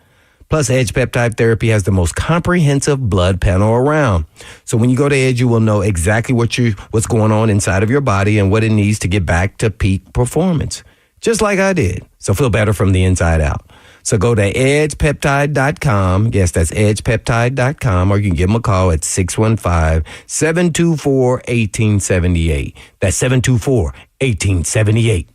Speaker 6: Plus, Edge Peptide Therapy has the most comprehensive blood panel around. So when you go to Edge, you will know exactly what's going on inside of your body and what it needs to get back to peak performance. Just like I did. So feel better from the inside out. So go to edgepeptide.com. Yes, that's edgepeptide.com. Or you can give them a call at 615-724-1878. That's 724-1878.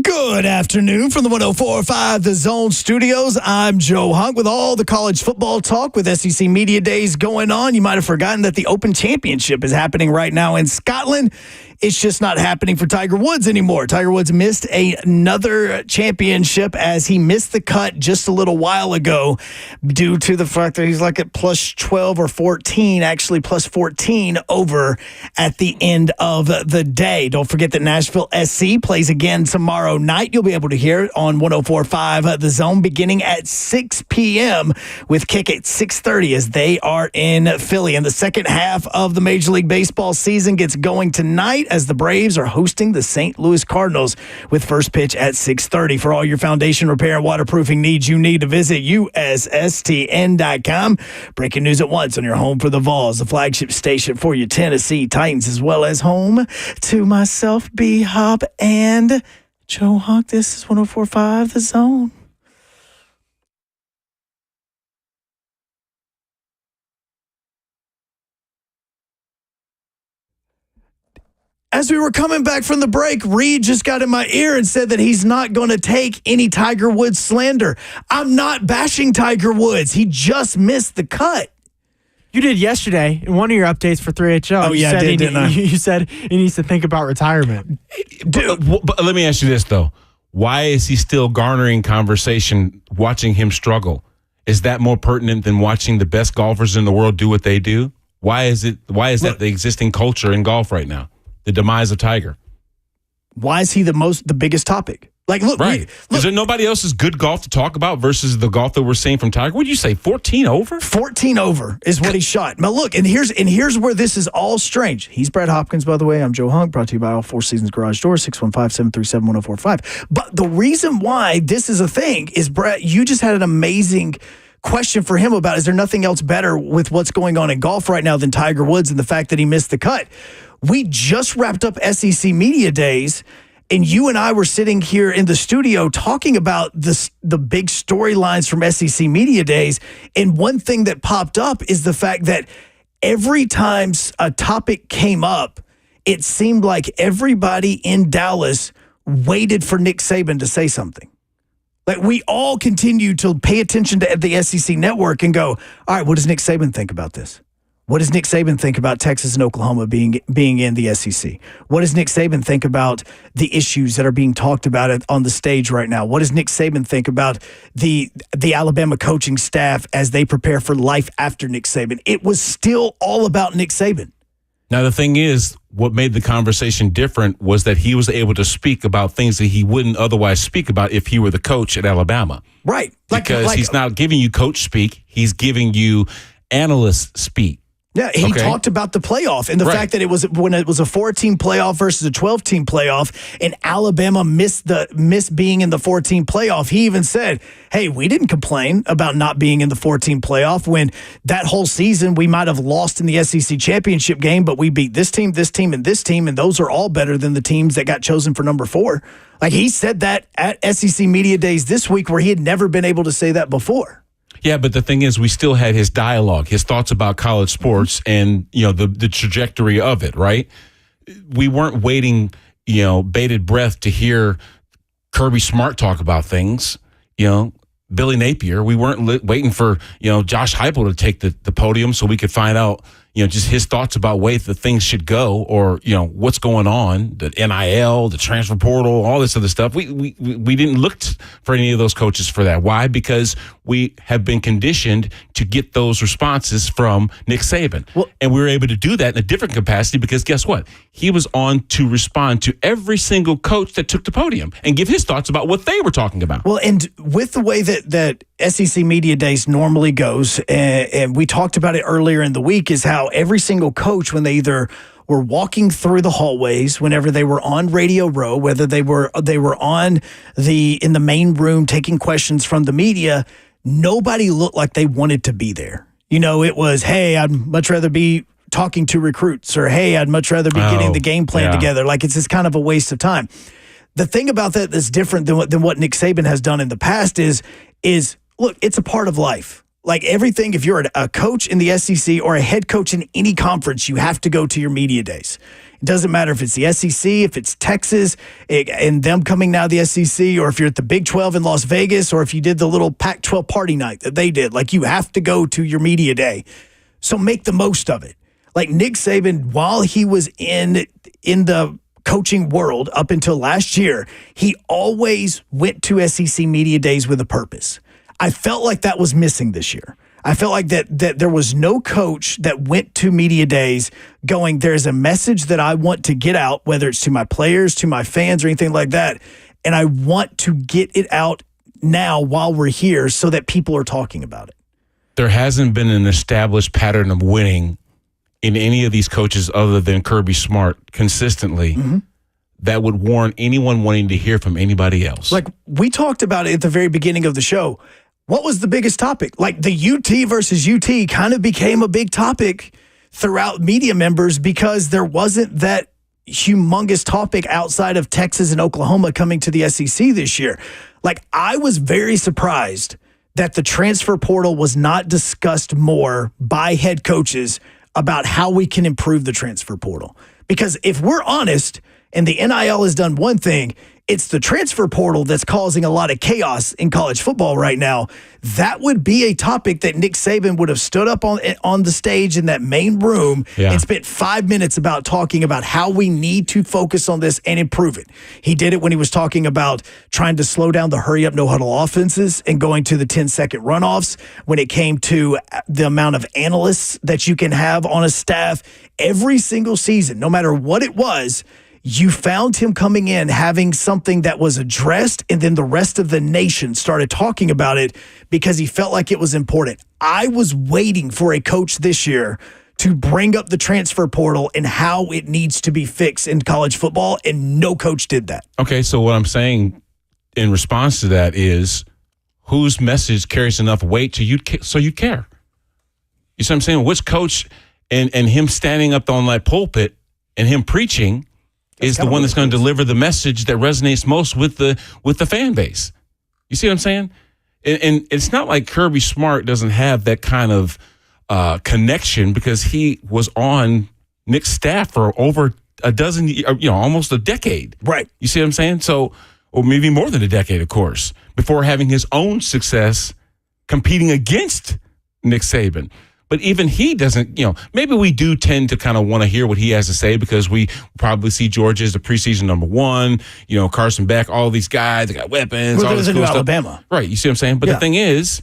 Speaker 2: Good afternoon from the 104.5 The Zone Studios. I'm Joe Hunk with all the college football talk with SEC Media Days going on. You might have forgotten that the Open Championship is happening right now in Scotland. It's just not happening for Tiger Woods anymore. Tiger Woods missed another championship as he missed the cut just a little while ago due to the fact that he's like at plus 12 or 14, actually plus 14 over at the end of the day. Don't forget that Nashville SC plays again tomorrow night. You'll be able to hear it on 104.5 The Zone beginning at 6 p.m. with kick at 6:30 as they are in Philly. And the second half of the Major League Baseball season gets going tonight as the Braves are hosting the St. Louis Cardinals with first pitch at 6:30. For all your foundation repair and waterproofing needs, you need to visit USSTN.com. Breaking news at once on your home for the Vols, the flagship station for your Tennessee Titans, as well as home to myself, B-Hop, and Joe Hunk. This is 104.5 The Zone. As we were coming back from the break, Reed just got in my ear and said that he's not going to take any Tiger Woods slander. I'm not bashing Tiger Woods. He just missed the cut.
Speaker 10: You did yesterday in one of your updates for 3HO.
Speaker 2: Oh, yeah, I did, didn't I?
Speaker 10: You said he needs to think about retirement.
Speaker 3: But let me ask you this, though. Why is he still garnering conversation watching him struggle? Is that more pertinent than watching the best golfers in the world do what they do? Why is that the existing culture in golf right now? The demise of Tiger.
Speaker 2: Why is he the biggest topic? Like, look,
Speaker 3: right. Is there nobody else's good golf to talk about versus the golf that we're seeing from Tiger? What did you say, 14 over?
Speaker 2: 14 over is what he shot. Now, look, and here's where this is all strange. He's Brad Hopkins, by the way. I'm Joe Hunk, brought to you by All Four Seasons Garage Doors, 615-737-1045. But the reason why this is a thing is, Brad, you just had an amazing question for him about, is there nothing else better with what's going on in golf right now than Tiger Woods and the fact that he missed the cut? We just wrapped up SEC Media Days, and you and I were sitting here in the studio talking about the big storylines from SEC Media Days, and one thing that popped up is the fact that every time a topic came up, it seemed like everybody in Dallas waited for Nick Saban to say something. Like, we all continue to pay attention to the SEC network and go, all right, what does Nick Saban think about this? What does Nick Saban think about Texas and Oklahoma being in the SEC? What does Nick Saban think about the issues that are being talked about on the stage right now? What does Nick Saban think about the Alabama coaching staff as they prepare for life after Nick Saban? It was still all about Nick Saban.
Speaker 3: Now, the thing is, what made the conversation different was that he was able to speak about things that he wouldn't otherwise speak about if he were the coach at Alabama.
Speaker 2: Right.
Speaker 3: Because he's not giving you coach speak. He's giving you analyst speak.
Speaker 2: Yeah, he talked about the playoff and the fact that it was when it was a 4-team playoff versus a 12-team playoff, and Alabama missed being in the 4-team playoff. He even said, hey, we didn't complain about not being in the 4-team playoff when that whole season we might have lost in the SEC championship game, but we beat this team, and this team, and those are all better than the teams that got chosen for number 4. Like, he said that at SEC Media Days this week where he had never been able to say that before.
Speaker 3: Yeah, but the thing is, we still had his dialogue, his thoughts about college sports and, the trajectory of it, right? We weren't waiting, bated breath to hear Kirby Smart talk about things, Billy Napier. We weren't waiting for, Josh Heupel to take the podium so we could find out, just his thoughts about ways that things should go or, what's going on, the NIL, the transfer portal, all this other stuff. We didn't look for any of those coaches for that. Why? Because we have been conditioned to get those responses from Nick Saban. Well, and we were able to do that in a different capacity because guess what? He was on to respond to every single coach that took the podium and give his thoughts about what they were talking about.
Speaker 2: Well, and with the way that SEC Media Days normally goes, and we talked about it earlier in the week, is how every single coach, when they either were walking through the hallways, whenever they were on Radio Row, whether they were in the main room taking questions from the media, nobody looked like they wanted to be there. It was, hey, I'd much rather be talking to recruits, or hey, I'd much rather be getting the game plan together. Like, it's just kind of a waste of time. The thing about that that's different than what Nick Saban has done in the past is look, it's a part of life. Like everything, if you're a coach in the SEC or a head coach in any conference, you have to go to your media days. Doesn't matter if it's the SEC, if it's Texas, and them coming now to the SEC, or if you're at the Big 12 in Las Vegas, or if you did the little Pac-12 party night that they did. Like, you have to go to your media day. So make the most of it. Like, Nick Saban, while he was in the coaching world up until last year, he always went to SEC media days with a purpose. I felt like that was missing this year. I felt like that there was no coach that went to media days going, there's a message that I want to get out, whether it's to my players, to my fans, or anything like that, and I want to get it out now while we're here so that people are talking about it.
Speaker 3: There hasn't been an established pattern of winning in any of these coaches other than Kirby Smart consistently that would warrant anyone wanting to hear from anybody else.
Speaker 2: Like, we talked about it at the very beginning of the show. What was the biggest topic? Like, the UT versus UT kind of became a big topic throughout media members because there wasn't that humongous topic outside of Texas and Oklahoma coming to the SEC this year. Like, I was very surprised that the transfer portal was not discussed more by head coaches about how we can improve the transfer portal. Because if we're honest, and the NIL has done one thing, it's the transfer portal that's causing a lot of chaos in college football right now. That would be a topic that Nick Saban would have stood up on the stage in that main room and spent 5 minutes about talking about how we need to focus on this and improve it. He did it when he was talking about trying to slow down the hurry up, no huddle offenses and going to the 10-second runoffs. When it came to the amount of analysts that you can have on a staff every single season, no matter what it was, you found him coming in having something that was addressed, and then the rest of the nation started talking about it because he felt like it was important. I was waiting for a coach this year to bring up the transfer portal and how it needs to be fixed in college football, and no coach did that.
Speaker 3: Okay, so what I'm saying in response to that is, whose message carries enough weight so you care? You see what I'm saying? Which coach and him standing up on that pulpit and him preaching is the one that's going to deliver the message that resonates most with the fan base. You see what I'm saying? And it's not like Kirby Smart doesn't have that kind of connection because he was on Nick's staff for over a dozen, almost a decade.
Speaker 2: Right.
Speaker 3: You see what I'm saying? So, or maybe more than a decade, of course, before having his own success competing against Nick Saban. But even he doesn't, maybe we do tend to kind of want to hear what he has to say because we probably see Georgia as the preseason number one, Carson Beck, all these guys, they got weapons.
Speaker 2: Well,
Speaker 3: all this
Speaker 2: cool
Speaker 3: cool
Speaker 2: Alabama.
Speaker 3: Stuff. Right. You see what I'm saying? But the thing is,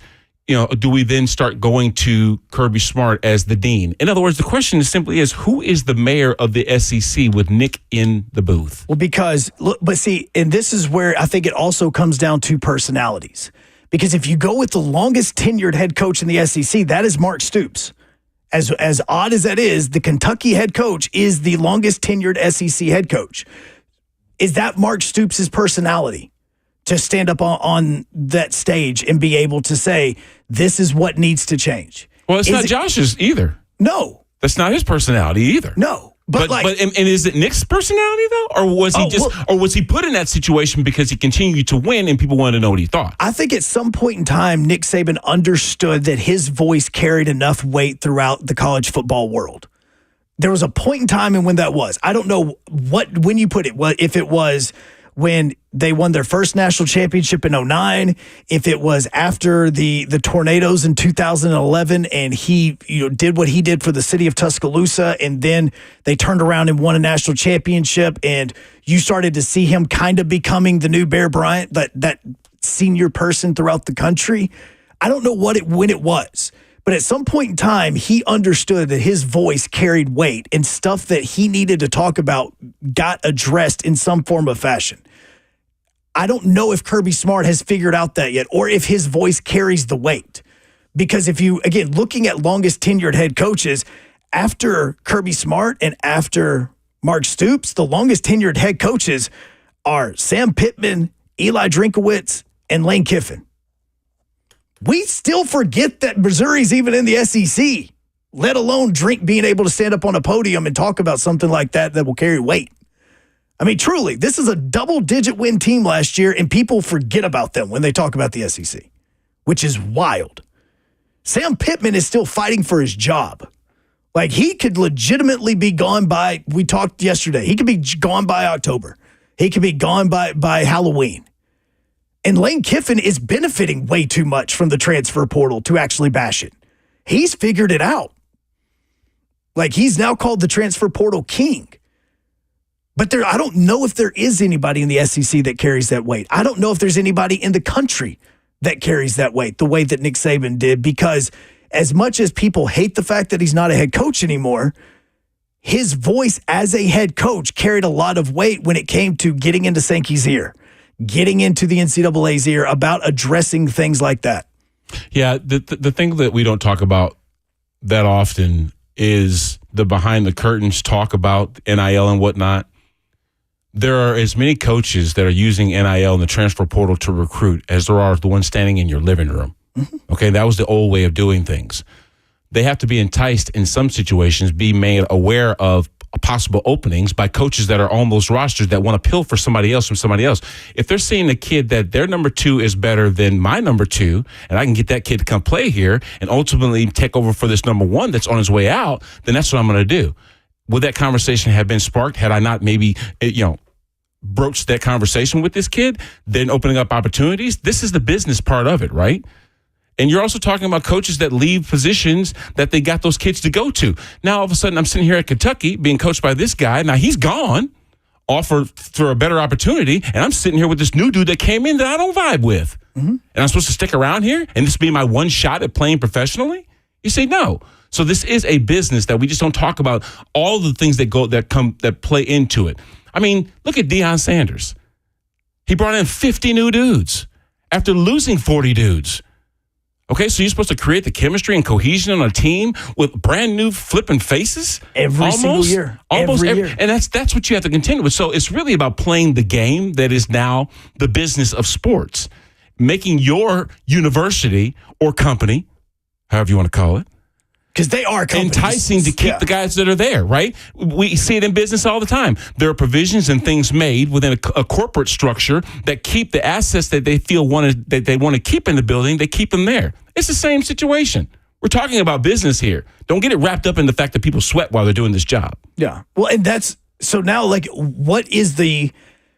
Speaker 3: do we then start going to Kirby Smart as the dean? In other words, the question is simply who is the mayor of the SEC with Nick in the booth?
Speaker 2: Well, because, but see, and this is where I think it also comes down to personalities. Because if you go with the longest tenured head coach in the SEC, that is Mark Stoops. As odd as that is, the Kentucky head coach is the longest tenured SEC head coach. Is that Mark Stoops' personality to stand up on that stage and be able to say, this is what needs to change?
Speaker 3: Well, it's not Josh's either.
Speaker 2: No.
Speaker 3: That's not his personality either.
Speaker 2: No. But
Speaker 3: is it Nick's personality though, or was he or was he put in that situation because he continued to win and people wanted to know what he thought?
Speaker 2: I think at some point in time, Nick Saban understood that his voice carried enough weight throughout the college football world. There was a point in time and when that was. I don't know when you put it. If it was when they won their first national championship in 2009, if it was after the tornadoes in 2011 and he did what he did for the city of Tuscaloosa, and then they turned around and won a national championship and you started to see him kind of becoming the new Bear Bryant, that senior person throughout the country. I don't know when it was, but at some point in time, he understood that his voice carried weight and stuff that he needed to talk about got addressed in some form of fashion. I don't know if Kirby Smart has figured out that yet, or if his voice carries the weight. Because if you, again, looking at longest tenured head coaches, after Kirby Smart and after Mark Stoops, the longest tenured head coaches are Sam Pittman, Eli Drinkowitz, and Lane Kiffin. We still forget that Missouri's even in the SEC, let alone being able to stand up on a podium and talk about something like that will carry weight. I mean, truly, this is a double-digit win team last year, and people forget about them when they talk about the SEC, which is wild. Sam Pittman is still fighting for his job. Like, he could legitimately be gone by, we talked yesterday, he could be gone by October. He could be gone by Halloween. And Lane Kiffin is benefiting way too much from the transfer portal to actually bash it. He's figured it out. Like, he's now called the transfer portal king. But I don't know if there is anybody in the SEC that carries that weight. I don't know if there's anybody in the country that carries that weight the way that Nick Saban did, because as much as people hate the fact that he's not a head coach anymore, his voice as a head coach carried a lot of weight when it came to getting into Sankey's ear, getting into the NCAA's ear about addressing things like that.
Speaker 3: Yeah, the thing that we don't talk about that often is the behind the curtains talk about NIL and whatnot. There are as many coaches that are using NIL and the transfer portal to recruit as there are the ones standing in your living room. Mm-hmm. Okay, that was the old way of doing things. They have to be enticed in some situations, be made aware of possible openings by coaches that are on those rosters that want to pill for somebody else from somebody else. If they're seeing a kid that their number 2 is better than my number 2, and I can get that kid to come play here and ultimately take over for this number 1 that's on his way out, then that's what I'm going to do. Would that conversation have been sparked had I not maybe, broached that conversation with this kid, then opening up opportunities? This is the business part of it, right? And you're also talking about coaches that leave positions that they got those kids to go to. Now, all of a sudden, I'm sitting here at Kentucky being coached by this guy. Now, he's gone, offered for a better opportunity, and I'm sitting here with this new dude that came in that I don't vibe with. Mm-hmm. And I'm supposed to stick around here and this be my one shot at playing professionally? You say no. So this is a business that we just don't talk about all the things that play into it. I mean, look at Deion Sanders. He brought in 50 new dudes after losing 40 dudes. Okay, so you're supposed to create the chemistry and cohesion on a team with brand new flipping faces
Speaker 2: every single year.
Speaker 3: Almost every
Speaker 2: year.
Speaker 3: And that's what you have to contend with. So it's really about playing the game that is now the business of sports, making your university or company, however you want to call it,
Speaker 2: because they are companies,
Speaker 3: enticing to keep the guys that are there, right? We see it in business all the time. There are provisions and things made within a corporate structure that keep the assets that they feel that they want to keep in the building. They keep them there. It's the same situation. We're talking about business here. Don't get it wrapped up in the fact that people sweat while they're doing this job.
Speaker 2: Yeah. Well, and so now, like, what is the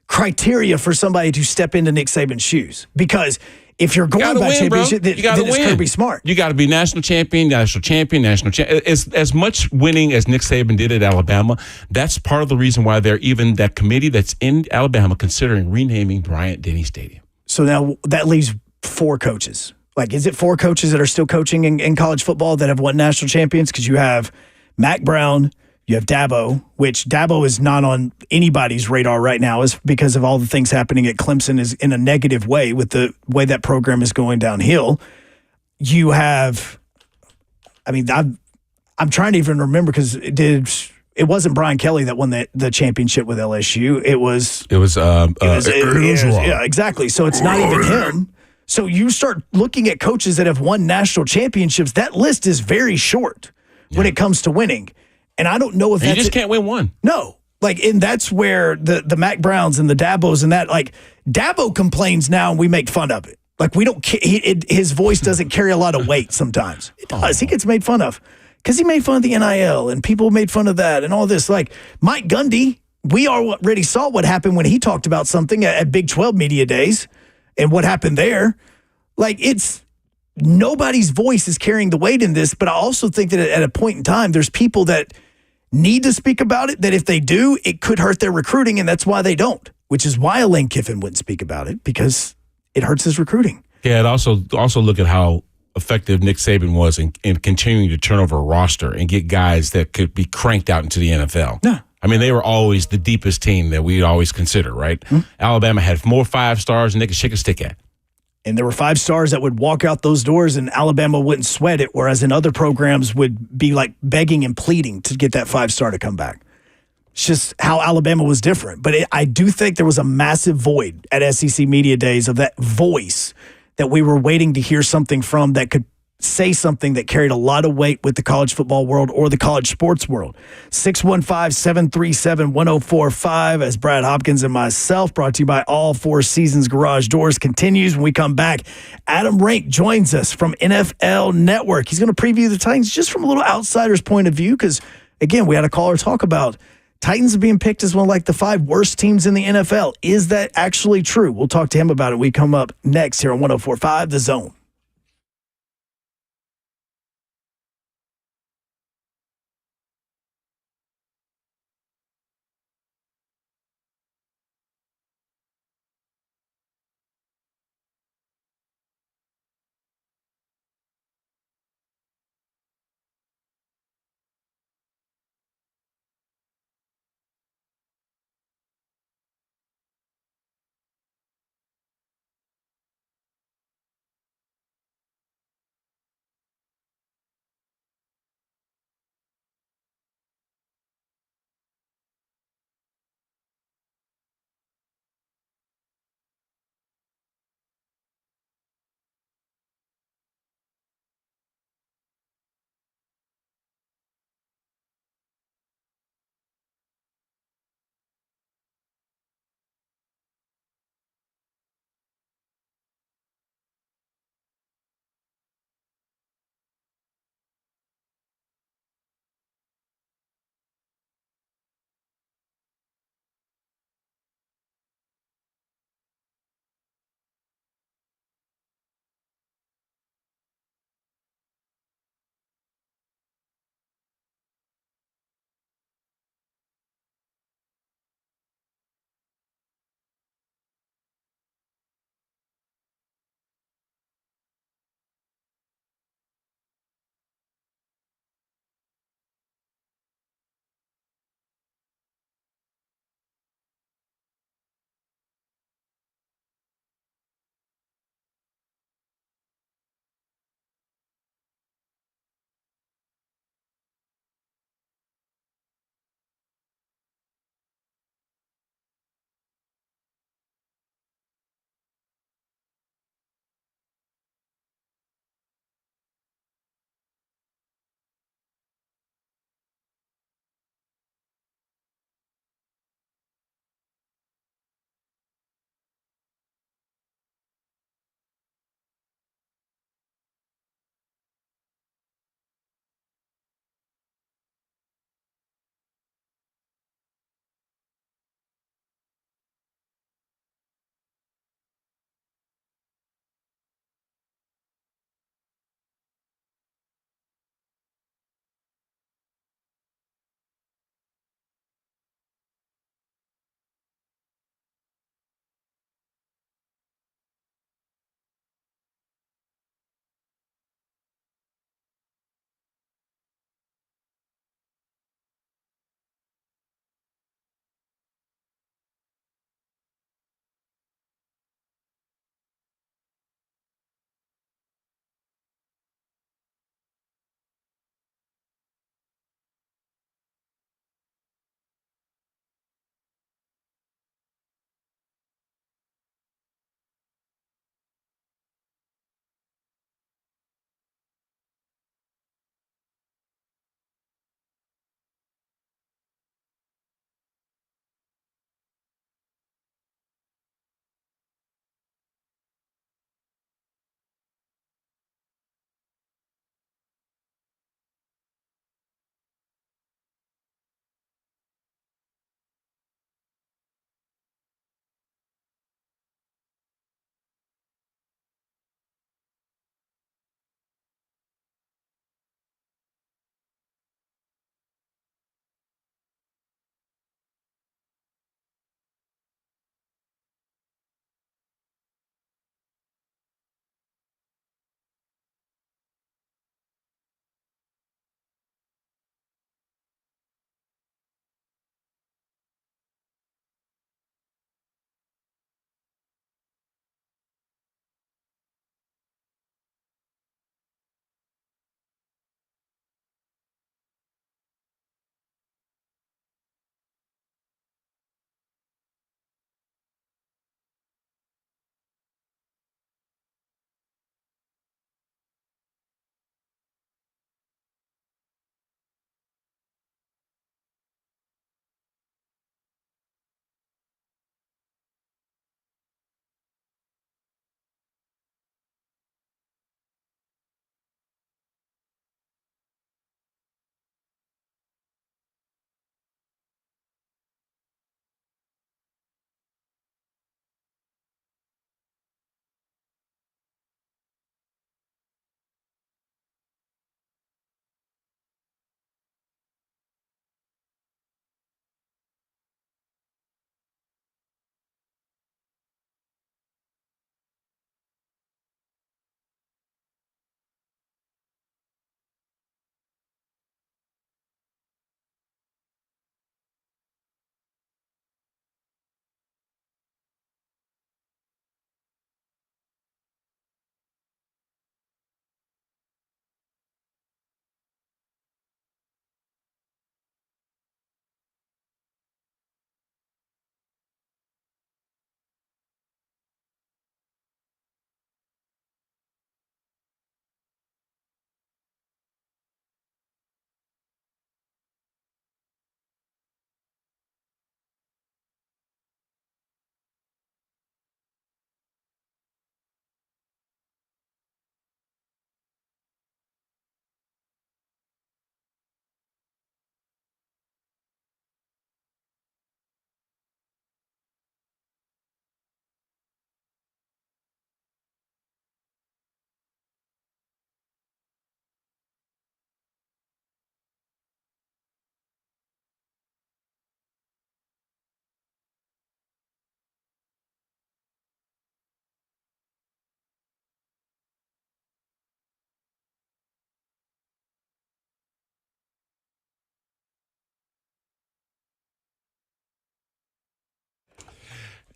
Speaker 2: criteria for somebody to step into Nick Saban's shoes? Because if you're going by championship, then it's Kirby Smart.
Speaker 3: You got to be national champion. As much winning as Nick Saban did at Alabama, that's part of the reason why they're even that committee that's in Alabama considering renaming Bryant-Denny Stadium.
Speaker 2: So now that leaves 4 coaches. Like, is it 4 coaches that are still coaching in college football that have won national champions? Because you have Mac Brown, you have Dabo, which Dabo is not on anybody's radar right now, is because of all the things happening at Clemson is in a negative way with the way that program is going downhill. You have, I mean, I'm trying to even remember because it wasn't Brian Kelly that won the championship with LSU. It was yeah, exactly. So it's not even him. So you start looking at coaches that have won national championships. That list is very short when it comes to winning. And I don't know if
Speaker 3: you just can't win one.
Speaker 2: No. Like, and that's where the Mac Browns and the Dabos and that, like, Dabo complains now and we make fun of it. Like, we don't, his voice doesn't carry a lot of weight sometimes. It does. He gets made fun of because he made fun of the NIL and people made fun of that and all this. Like, Mike Gundy, we already saw what happened when he talked about something at Big 12 Media Days and what happened there. Like, nobody's voice is carrying the weight in this, but I also think that at a point in time, there's people that need to speak about it, that if they do, it could hurt their recruiting, and that's why they don't, which is why Lane Kiffin wouldn't speak about it, because it hurts his recruiting.
Speaker 3: Yeah, and also look at how effective Nick Saban was in continuing to turn over a roster and get guys that could be cranked out into the NFL.
Speaker 2: Yeah.
Speaker 3: I mean, they were always the deepest team that we'd always consider, right? Mm-hmm. Alabama had more 5 stars than they could shake a stick at.
Speaker 2: And there were 5 stars that would walk out those doors and Alabama wouldn't sweat it, whereas in other programs would be like begging and pleading to get that 5-star to come back. It's just how Alabama was different. But I do think there was a massive void at SEC Media Days of that voice that we were waiting to hear something from that could say something that carried a lot of weight with the college football world or the college sports world. 615-737-1045 as Brad Hopkins and myself, brought to you by All Four Seasons Garage Doors, continues. When we come back, Adam Rank joins us from NFL Network. He's going to preview the Titans just from a little outsider's point of view because, again, we had a caller talk about Titans being picked as one of like the 5 worst teams in the NFL. Is that actually true? We'll talk to him about it. We come up next here on 104.5 The Zone.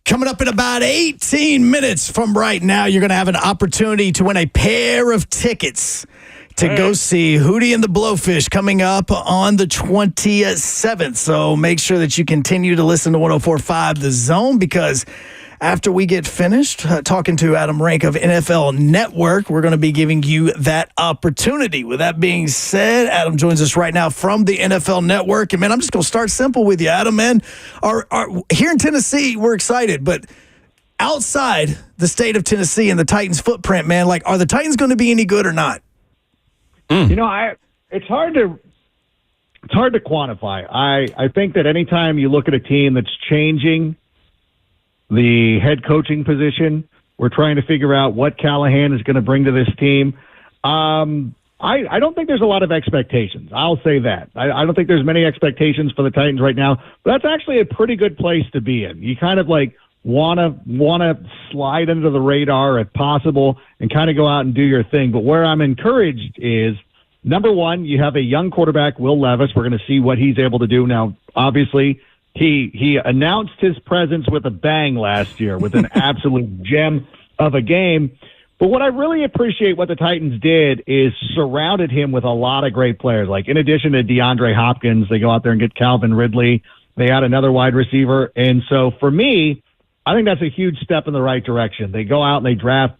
Speaker 2: Coming up in about 18 minutes from right now, you're going to have an opportunity to win a pair of tickets to go see Hootie and the Blowfish coming up on the 27th. So make sure that you continue to listen to 104.5 The Zone, because after we get finished talking to Adam Rank of NFL Network, we're going to be giving you that opportunity. With that being said, Adam joins us right now from the NFL Network. And, man, I'm just going to start simple with you, Adam, man. Here in Tennessee, we're excited, but outside the state of Tennessee and the Titans' footprint, man, like, are the Titans going to be any good or not?
Speaker 12: You know, it's hard to quantify. I think that anytime you look at a team that's changing the head coaching position, we're trying to figure out what Callahan is going to bring to this team. I don't think there's a lot of expectations. I'll say that. I don't think there's many expectations for the Titans right now, but that's actually a pretty good place to be in. You kind of like want to slide under the radar if possible and kind of go out and do your thing. But where I'm encouraged is, number one, you have a young quarterback, Will Levis. We're going to see what he's able to do. Now, obviously, he announced his presence with a bang last year with an absolute gem of a game. But what I really appreciate what the Titans did is surrounded him with a lot of great players. Like, in addition to DeAndre Hopkins, they go out there and get Calvin Ridley. They add another wide receiver. And so for me, I think that's a huge step in the right direction. They go out and they draft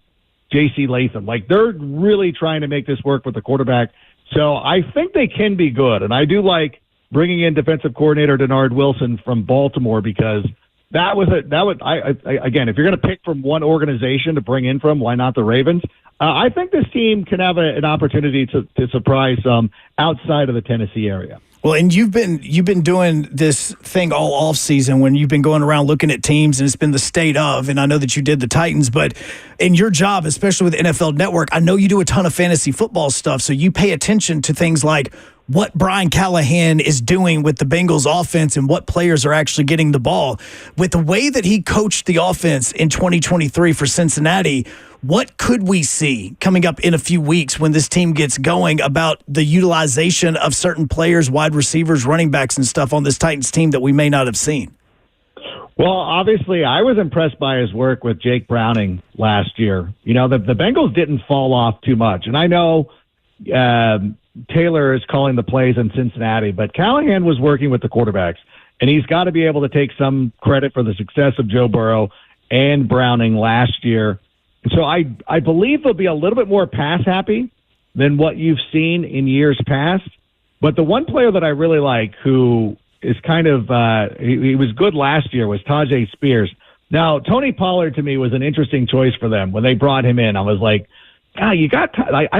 Speaker 12: J.C. Latham. Like, they're really trying to make this work with the quarterback. So I think they can be good. And I do like bringing in defensive coordinator Denard Wilson from Baltimore, because again, if you're going to pick from one organization to bring in from, why not the Ravens? I think this team can have an opportunity to surprise some outside of the Tennessee area.
Speaker 2: Well, and you've been doing this thing all off season when you've been going around looking at teams, and it's been the state of, and I know that you did the Titans, but in your job, especially with NFL Network, I know you do a ton of fantasy football stuff, so you pay attention to things like what Brian Callahan is doing with the Bengals offense and what players are actually getting the ball. With the way that he coached the offense in 2023 for Cincinnati, what could we see coming up in a few weeks when this team gets going about the utilization of certain players, wide receivers, running backs, and stuff on this Titans team that we may not have seen?
Speaker 12: Well, obviously, I was impressed by his work with Jake Browning last year. You know, the Bengals didn't fall off too much. And I know Taylor is calling the plays in Cincinnati, but Callahan was working with the quarterbacks, and he's got to be able to take some credit for the success of Joe Burrow and Browning last year. And so I believe they'll be a little bit more pass happy than what you've seen in years past. But the one player that I really like, who is kind of he was good last year, was Tajay Spears. Now, Tony Pollard to me was an interesting choice for them when they brought him in. I was like, I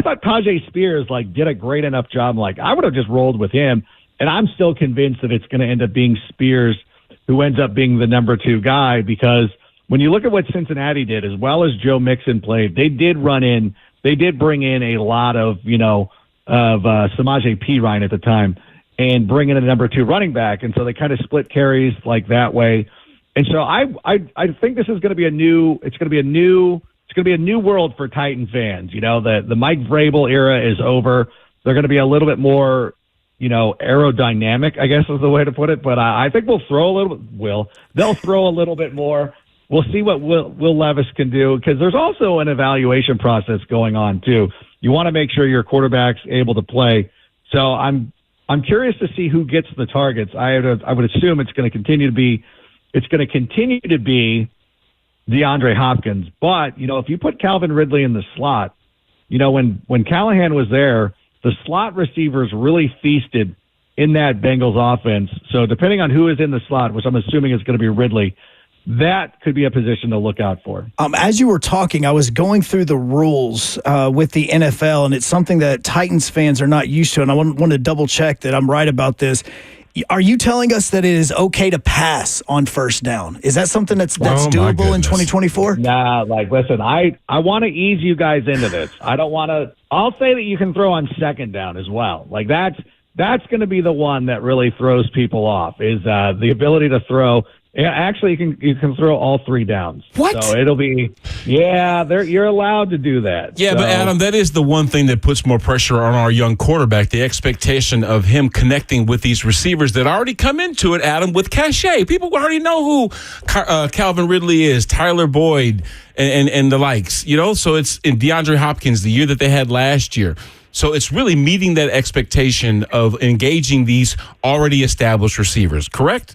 Speaker 12: thought Tajay Spears did a great enough job. I would have just rolled with him, and I'm still convinced that it's going to end up being Spears who ends up being the number 2 guy, because when you look at what Cincinnati did, as well as Joe Mixon played, they did bring in a lot of Samaje Perine at the time and bring in a number 2 running back, and so they kind of split carries like that way. And so I think this is going to be a new world for Titan fans. You know, the Mike Vrabel era is over. They're going to be a little bit more, aerodynamic, I guess is the way to put it. But I think they'll throw a little bit more. We'll see what Will Levis can do, because there's also an evaluation process going on too. You want to make sure your quarterback's able to play. So I'm curious to see who gets the targets. I would assume it's going to continue to be DeAndre Hopkins. But, if you put Calvin Ridley in the slot, when Callahan was there, the slot receivers really feasted in that Bengals offense. So depending on who is in the slot, which I'm assuming is going to be Ridley, that could be a position to look out for.
Speaker 2: As you were talking, I was going through the rules with the NFL, and it's something that Titans fans are not used to, and I want to double check that I'm right about this. Are you telling us that it is okay to pass on first down? Is that something that's doable in 2024?
Speaker 12: Nah, listen, I want to ease you guys into this. I'll say that you can throw on second down as well. That's going to be the one that really throws people off, is the ability to throw Yeah, actually, you can throw all three downs.
Speaker 3: What?
Speaker 12: So it'll be, you're allowed to do that.
Speaker 3: Yeah,
Speaker 12: so.
Speaker 3: but Adam, that is the one thing that puts more pressure on our young quarterback, the expectation of him connecting with these receivers that already come into it, Adam, with cachet. People already know who Calvin Ridley is, Tyler Boyd, and the likes, So it's in DeAndre Hopkins, the year that they had last year. So it's really meeting that expectation of engaging these already established receivers, correct?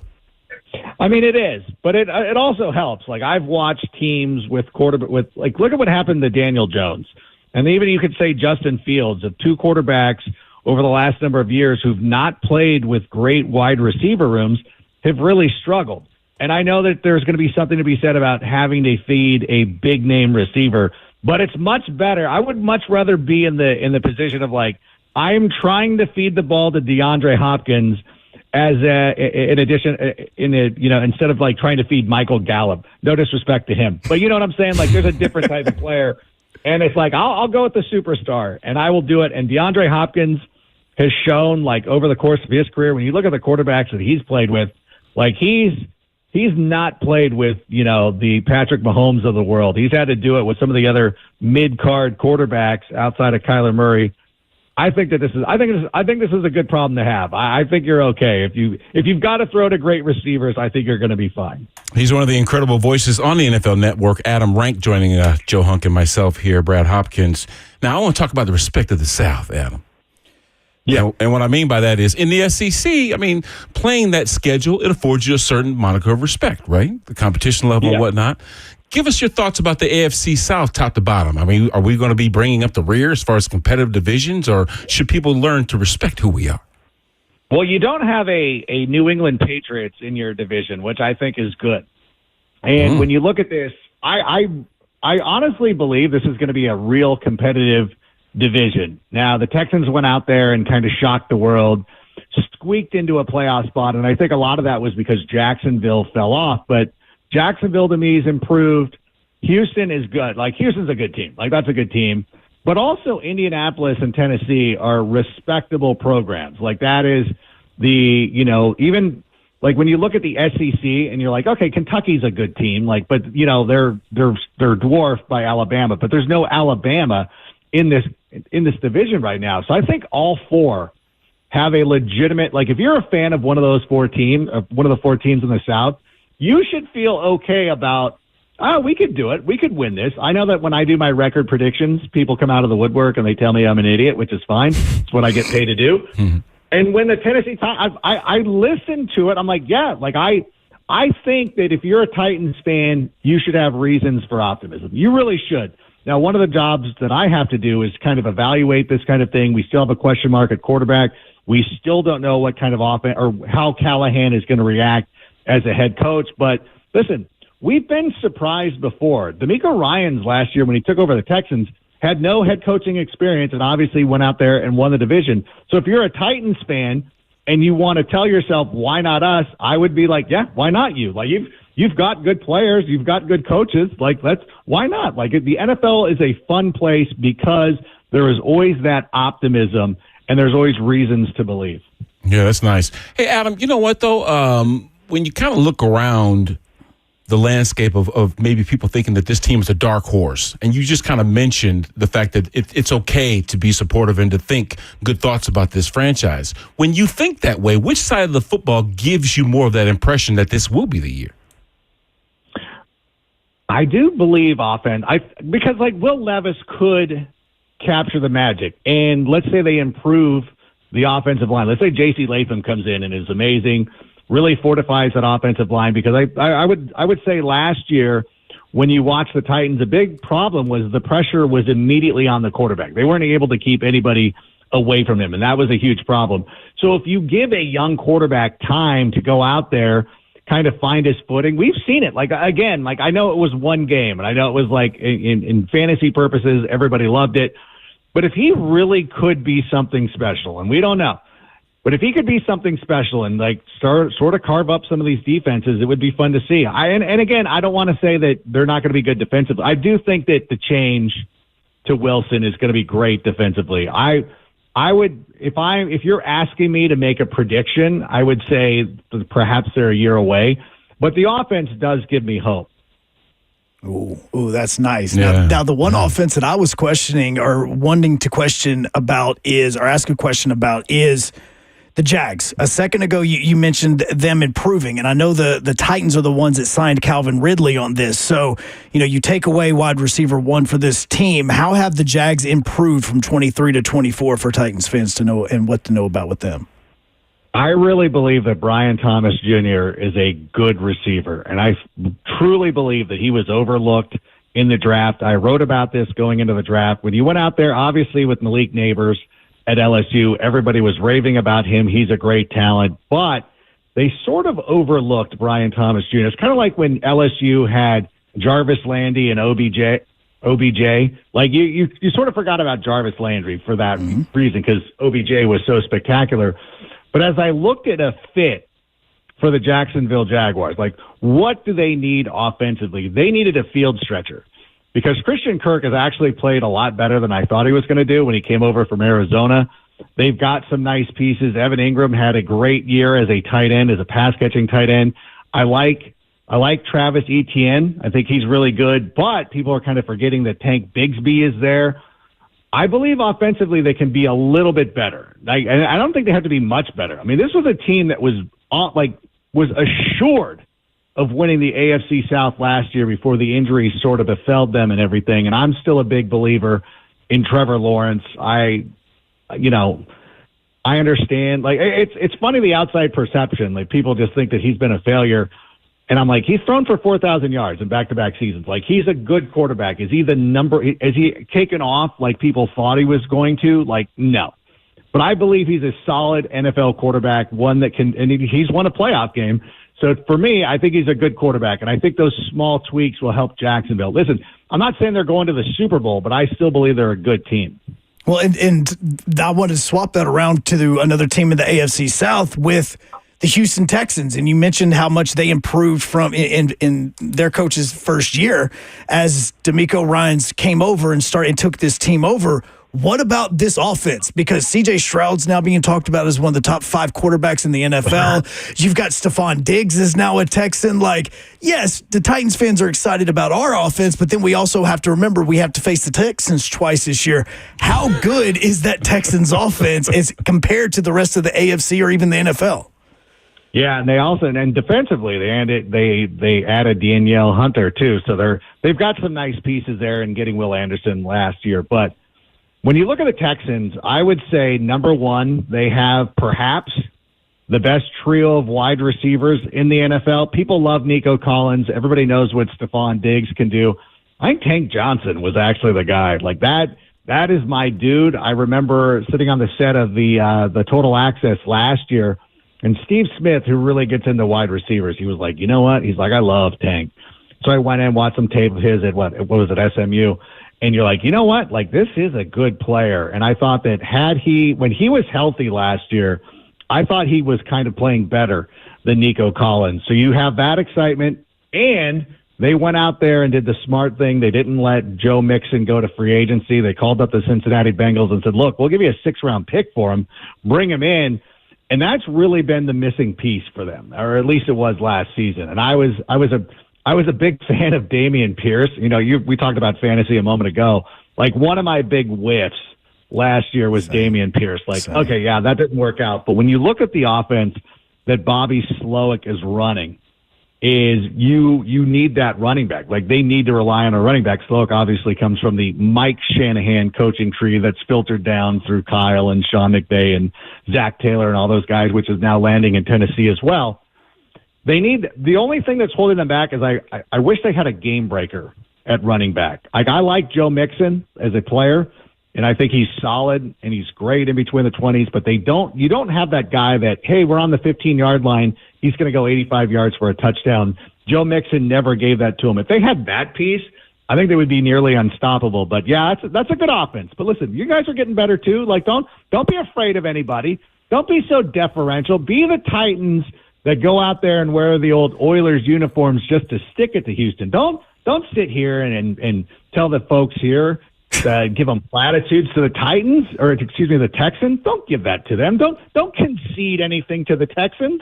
Speaker 12: I mean, it is, but it also helps. Like, I've watched teams with look at what happened to Daniel Jones. And even you could say Justin Fields, of two quarterbacks over the last number of years who've not played with great wide receiver rooms have really struggled. And I know that there's going to be something to be said about having to feed a big name receiver, but it's much better. I would much rather be in the position of I'm trying to feed the ball to DeAndre Hopkins instead of trying to feed Michael Gallup. No disrespect to him, but you know what I'm saying? There's a different type of player, and it's I'll go with the superstar, and I will do it. And DeAndre Hopkins has shown over the course of his career, when you look at the quarterbacks that he's played with, he's not played with the Patrick Mahomes of the world. He's had to do it with some of the other mid-card quarterbacks outside of Kyler Murray. I think this is a good problem to have. I think you're okay if you've got to throw to great receivers. I think you're going to be fine.
Speaker 3: He's one of the incredible voices on the NFL Network. Adam Rank joining Joe Hunk and myself here, Brad Hopkins. Now I want to talk about the respect of the South, Adam. Yeah, and what I mean by that is in the SEC. I mean, playing that schedule, it affords you a certain moniker of respect, right? The competition level and whatnot. Give us your thoughts about the AFC South top to bottom. I mean, are we going to be bringing up the rear as far as competitive divisions, or should people learn to respect who we are?
Speaker 12: Well, you don't have a New England Patriots in your division, which I think is good. And when you look at this, I honestly believe this is going to be a real competitive division. Now, the Texans went out there and kind of shocked the world, squeaked into a playoff spot, and I think a lot of that was because Jacksonville fell off, but Jacksonville, to me, is improved. Houston is good. Houston's a good team. That's a good team. But also Indianapolis and Tennessee are respectable programs. That is even when you look at the SEC and you're okay, Kentucky's a good team. But they're dwarfed by Alabama. But there's no Alabama in this division right now. So I think all four have a legitimate, if you're a fan of one of those four teams, one of the four teams in the South, you should feel okay about, we could do it. We could win this. I know that when I do my record predictions, people come out of the woodwork and they tell me I'm an idiot, which is fine. It's what I get paid to do. Mm-hmm. And when the Tennessee Titans, I listen to it. I'm I think that if you're a Titans fan, you should have reasons for optimism. You really should. Now, one of the jobs that I have to do is kind of evaluate this kind of thing. We still have a question mark at quarterback. We still don't know what kind of offense or how Callahan is going to react as a head coach. But listen, we've been surprised before. DeMeco Ryans last year when he took over the Texans had no head coaching experience and obviously went out there and won the division. So if you're a Titans fan and you want to tell yourself, why not us? I would be why not you? You've got good players. You've got good coaches. Why not? The NFL is a fun place because there is always that optimism and there's always reasons to believe.
Speaker 3: Yeah, that's nice. Hey, Adam, you know what, though? When you kind of look around the landscape of maybe people thinking that this team is a dark horse, and you just kind of mentioned the fact that it's okay to be supportive and to think good thoughts about this franchise. When you think that way, which side of the football gives you more of that impression that this will be the year?
Speaker 12: I do believe offense. Because Will Levis could capture the magic, and let's say they improve the offensive line. Let's say J.C. Latham comes in and is amazing, really fortifies that offensive line. Because I would say last year when you watch the Titans, a big problem was the pressure was immediately on the quarterback. They weren't able to keep anybody away from him, and that was a huge problem. So if you give a young quarterback time to go out there, kind of find his footing. We've seen it. I know it was one game, and I know it was in fantasy purposes, everybody loved it. But if he really could be something special, and we don't know, but if he could be something special and sort of carve up some of these defenses, it would be fun to see. And again, I don't want to say that they're not going to be good defensively. I do think that the change to Wilson is going to be great defensively. I would, if you're asking me to make a prediction, I would say perhaps they're a year away. But the offense does give me hope.
Speaker 2: Ooh, that's nice.
Speaker 3: Yeah.
Speaker 2: Now, the one offense that I was questioning or wanting to question about is the Jags. A second ago, you mentioned them improving, and I know the Titans are the ones that signed Calvin Ridley on this. So, you take away wide receiver one for this team. How have the Jags improved from 23 to 24 for Titans fans to know and what to know about with them?
Speaker 12: I really believe that Brian Thomas Jr. is a good receiver, and I truly believe that he was overlooked in the draft. I wrote about this going into the draft. When you went out there, obviously with Malik Neighbors at LSU, everybody was raving about him. He's a great talent, but they sort of overlooked Brian Thomas Jr. It's kind of like when LSU had Jarvis Landry and OBJ. Like you sort of forgot about Jarvis Landry for that reason because OBJ was so spectacular. But as I looked at a fit for the Jacksonville Jaguars, like what do they need offensively? They needed a field stretcher because Christian Kirk has actually played a lot better than I thought he was going to do when he came over from Arizona. They've got some nice pieces. Evan Ingram had a great year as a tight end, as a pass-catching tight end. I like Travis Etienne. I think he's really good, but people are kind of forgetting that Tank Bigsby is there. I believe offensively they can be a little bit better. And I don't think they have to be much better. I mean, this was a team that was assured of winning the AFC South last year before the injuries sort of befell them and everything. And I'm still a big believer in Trevor Lawrence. I understand. Like it's funny the outside perception. Like people just think that he's been a failure. And I'm like, he's thrown for 4,000 yards in back-to-back seasons. Like, he's a good quarterback. Is he taken off like people thought he was going to? Like, no. But I believe he's a solid NFL quarterback, one that can, and he's won a playoff game. So for me, I think he's a good quarterback, and I think those small tweaks will help Jacksonville. Listen, I'm not saying they're going to the Super Bowl, but I still believe they're a good team.
Speaker 2: Well, and I want to swap that around to another team in the AFC South with the Houston Texans, and you mentioned how much they improved from in their coach's first year as DeMeco Ryans came over and took this team over. What about this offense? Because C.J. Stroud's now being talked about as one of the top 5 quarterbacks in the NFL. You've got Stephon Diggs is now a Texan. Like, yes, the Titans fans are excited about our offense, but then we also have to remember we have to face the Texans twice this year. How good is that Texans offense as compared to the rest of the AFC or even the NFL?
Speaker 12: Yeah, and they also defensively they added Danielle Hunter too, so they've got some nice pieces there in getting Will Anderson last year. But when you look at the Texans, I would say number one, they have perhaps the best trio of wide receivers in the NFL. People love Nico Collins. Everybody knows what Stephon Diggs can do. I think Tank Johnson was actually the guy. Like that is my dude. I remember sitting on the set of the Total Access last year. And Steve Smith, who really gets into wide receivers, he was like, you know what? He's like, I love Tank. So I went in and watched some tape of his at what was it, SMU. And you're like, you know what? Like, this is a good player. And I thought that when he was healthy last year, I thought he was kind of playing better than Nico Collins. So you have that excitement. And they went out there and did the smart thing. They didn't let Joe Mixon go to free agency. They called up the Cincinnati Bengals and said, look, we'll give you a 6th-round pick for him. Bring him in. And that's really been the missing piece for them, or at least it was last season. And I was a big fan of Dameon Pierce. We talked about fantasy a moment ago. Like one of my big whiffs last year was Dameon Pierce. Like, okay, yeah, that didn't work out. But when you look at the offense that Bobby Slowick is running, is you need that running back. Like they need to rely on a running back. Slowick obviously comes from the Mike Shanahan coaching tree that's filtered down through Kyle and Sean McVay and Zach Taylor and all those guys, which is now landing in Tennessee as well. The only thing that's holding them back is I wish they had a game breaker at running back. Like I like Joe Mixon as a player, and I think he's solid and he's great in between the 20s, but you don't have that guy that, hey, we're on the 15-yard line, he's going to go 85 yards for a touchdown. Joe Mixon never gave that to him. If they had that piece, I think they would be nearly unstoppable. But yeah, that's a good offense. But listen, you guys are getting better too. Like don't be afraid of anybody. Don't be so deferential. Be the Titans that go out there and wear the old Oilers uniforms just to stick it to Houston. Don't sit here and tell the folks here give them platitudes to the Titans, or excuse me, the Texans. Don't give that to them. Don't concede anything to the Texans.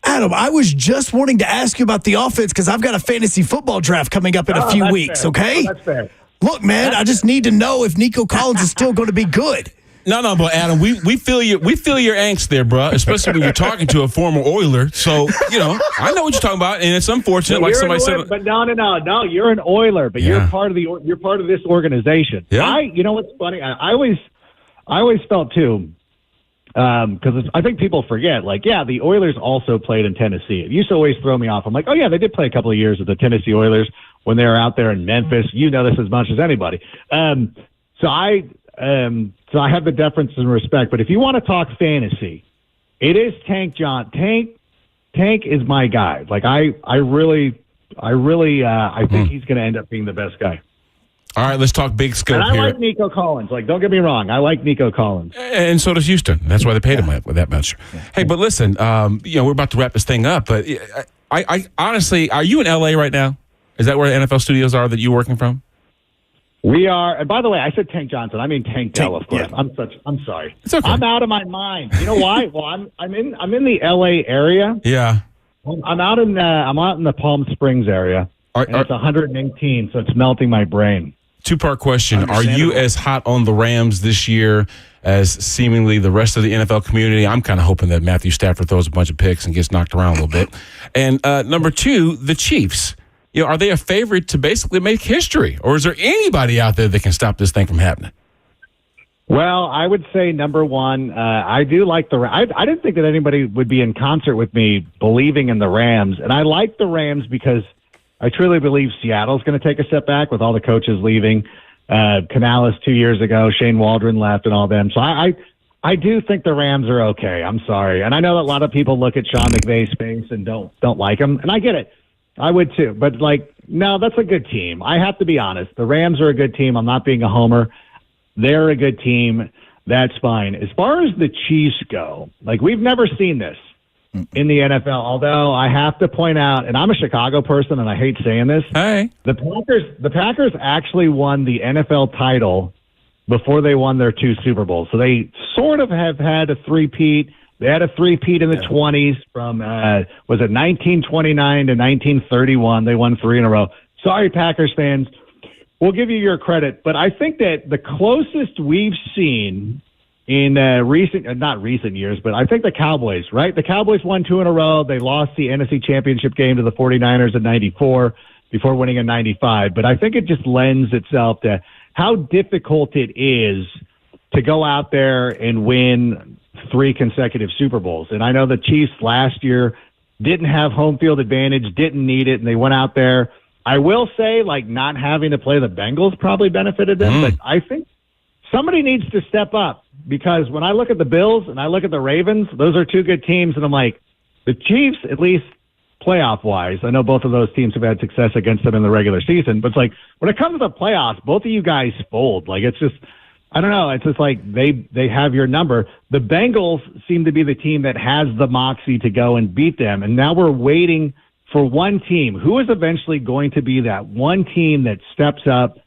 Speaker 2: Adam, I was just wanting to ask you about the offense because I've got a fantasy football draft coming up in a few weeks,
Speaker 12: fair.
Speaker 2: okay?
Speaker 12: That's fair.
Speaker 2: Look, man, I just need to know if Nico Collins is still going to be good.
Speaker 3: No, but Adam, we feel your angst there, bro. Especially when you're talking to a former Oiler. So I know what you're talking about, and it's unfortunate. Like somebody said,
Speaker 12: but no, you're an Oiler, but you're part of this organization.
Speaker 3: Yeah.
Speaker 12: You know what's funny? I always felt too, because I think people forget. Like, the Oilers also played in Tennessee. It used to always throw me off. I'm like, oh yeah, they did play a couple of years with the Tennessee Oilers when they were out there in Memphis. You know this as much as anybody. So I have the deference and respect, but if you want to talk fantasy, it is Tank John. Tank is my guy. Like I think he's going to end up being the best guy.
Speaker 3: all right, let's talk big scope
Speaker 12: here.
Speaker 3: And
Speaker 12: I like Nico Collins. Like, don't get me wrong. I like Nico Collins.
Speaker 3: And so does Houston. That's why they paid him that much. Hey, but listen, we're about to wrap this thing up, but I honestly, are you in LA right now? Is that where the NFL studios are that you're working from?
Speaker 12: We are, and by the way, I said Tank Johnson. I mean Tank Dell, of course.
Speaker 2: Yeah.
Speaker 12: I'm sorry.
Speaker 3: It's okay.
Speaker 12: I'm out of my mind. You know why? Well, I'm in the LA area.
Speaker 3: Yeah.
Speaker 12: I'm out in the Palm Springs area. And it's 118, so it's melting my brain.
Speaker 3: Two-part question. Are you as hot on the Rams this year as seemingly the rest of the NFL community? I'm kind of hoping that Matthew Stafford throws a bunch of picks and gets knocked around a little bit. And number two, the Chiefs. Are they a favorite to basically make history? Or is there anybody out there that can stop this thing from happening?
Speaker 12: Well, I would say number one, I do like the Rams. I didn't think that anybody would be in concert with me believing in the Rams. And I like the Rams because I truly believe Seattle's going to take a step back with all the coaches leaving. Canales 2 years ago, Shane Waldron left and all them. So I do think the Rams are okay. I'm sorry. And I know that a lot of people look at Sean McVay's face and don't like him. And I get it. I would too. But no, that's a good team. I have to be honest. The Rams are a good team. I'm not being a homer. They're a good team. That's fine. As far as the Chiefs go, we've never seen this in the NFL, although I have to point out, and I'm a Chicago person and I hate saying this.
Speaker 3: Hey.
Speaker 12: The Packers actually won the NFL title before they won their 2 Super Bowls. So they sort of have had a three-peat. They had a three-peat in the 20s from, was it 1929 to 1931. They won 3 in a row. Sorry, Packers fans. We'll give you your credit. But I think that the closest we've seen in not recent years, but I think the Cowboys, right? The Cowboys won 2 in a row. They lost the NFC Championship game to the 49ers in 94 before winning in 95. But I think it just lends itself to how difficult it is to go out there and win 3 consecutive Super Bowls. And I know the Chiefs last year didn't have home field advantage, didn't need it, and they went out there. I will say, not having to play the Bengals probably benefited them, but I think somebody needs to step up because when I look at the Bills and I look at the Ravens, those are 2 good teams, and I'm like, the Chiefs, at least playoff-wise, I know both of those teams have had success against them in the regular season, but it's when it comes to the playoffs, both of you guys fold. It's just, I don't know. It's just they have your number. The Bengals seem to be the team that has the moxie to go and beat them. And now we're waiting for one team. Who is eventually going to be that one team that steps up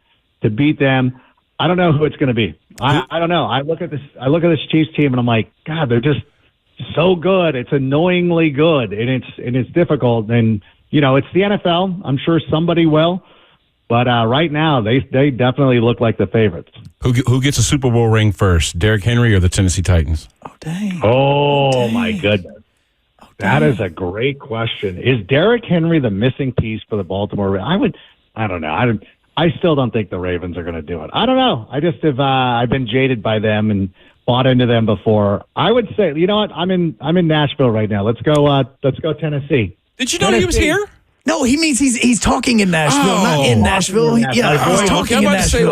Speaker 12: to beat them? I don't know who it's going to be. I don't know. I look at this Chiefs team and I'm like, God, they're just so good. It's annoyingly good, and it's difficult. And it's the NFL. I'm sure somebody will. But right now, they definitely look like the favorites.
Speaker 3: Who gets a Super Bowl ring first, Derrick Henry or the Tennessee Titans?
Speaker 2: Oh, dang.
Speaker 12: Oh, my goodness. That is a great question. Is Derrick Henry the missing piece for the Baltimore Ravens? I don't know. I still don't think the Ravens are going to do it. I don't know. I just have I've been jaded by them and bought into them before. I would say, you know what? I'm in Nashville right now. Let's go Tennessee.
Speaker 3: Did you know he was here?
Speaker 2: No, he means he's talking in Nashville, not in Nashville. He's talking in Nashville.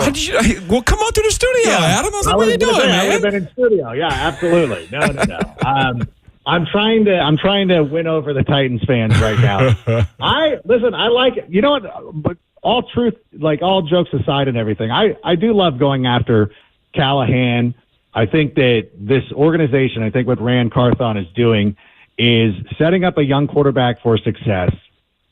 Speaker 3: Well, come on to the studio, Adam. I was like, what are you doing, man?
Speaker 12: I would have been in studio. Yeah, absolutely. No. I'm trying to win over the Titans fans right now. I like it. You know what? But all truth, all jokes aside and everything, I do love going after Callahan. I think that this organization, I think what Rand Carthon is doing is setting up a young quarterback for success.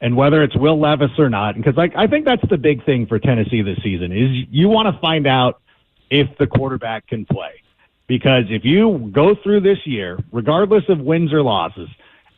Speaker 12: And whether it's Will Levis or not, because I think that's the big thing for Tennessee this season is you want to find out if the quarterback can play. Because if you go through this year, regardless of wins or losses,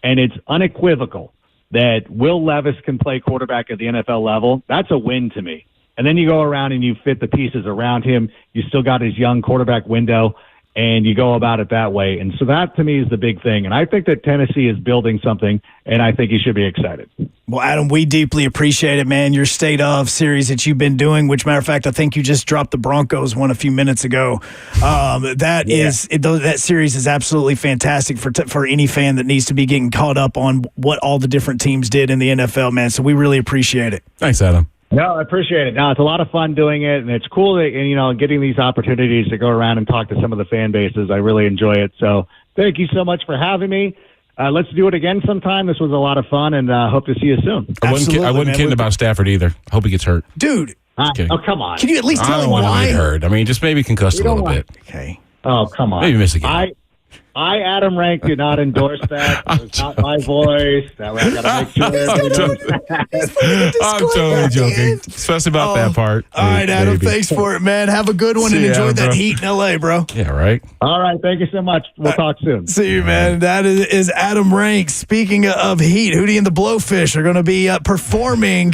Speaker 12: and it's unequivocal that Will Levis can play quarterback at the NFL level, that's a win to me. And then you go around and you fit the pieces around him. You still got his young quarterback window, and you go about it that way. And so that, to me, is the big thing. And I think that Tennessee is building something, and I think you should be excited.
Speaker 2: Well, Adam, we deeply appreciate it, man. Your State of series that you've been doing, which, matter of fact, I think you just dropped the Broncos one a few minutes ago. That series is absolutely fantastic for any fan that needs to be getting caught up on what all the different teams did in the NFL, man. So we really appreciate it.
Speaker 3: Thanks, Adam.
Speaker 12: No, I appreciate it. No, it's a lot of fun doing it, and it's cool that, getting these opportunities to go around and talk to some of the fan bases. I really enjoy it. So thank you so much for having me. Let's do it again sometime. This was a lot of fun, and hope to see you soon.
Speaker 3: I wasn't kidding about Stafford either. I hope he gets hurt.
Speaker 2: Dude.
Speaker 12: Oh, come on.
Speaker 2: Can you at least tell him
Speaker 3: why? I don't want
Speaker 2: why?
Speaker 3: him to get hurt. I mean, just maybe concussed a little bit.
Speaker 2: Okay.
Speaker 12: Oh, come on.
Speaker 3: Maybe miss a game.
Speaker 12: I, Adam Rank, do not endorse that. It's not my voice. That way I got to make sure.
Speaker 3: I'm totally joking. Especially about that part.
Speaker 2: All right, Adam, thanks for it, man. Have a good one and enjoy that heat in L.A., bro.
Speaker 3: Yeah, right.
Speaker 12: All right, thank you so much. We'll talk soon.
Speaker 2: See you, man. That is Adam Rank. Speaking of heat, Hootie and the Blowfish are going to be performing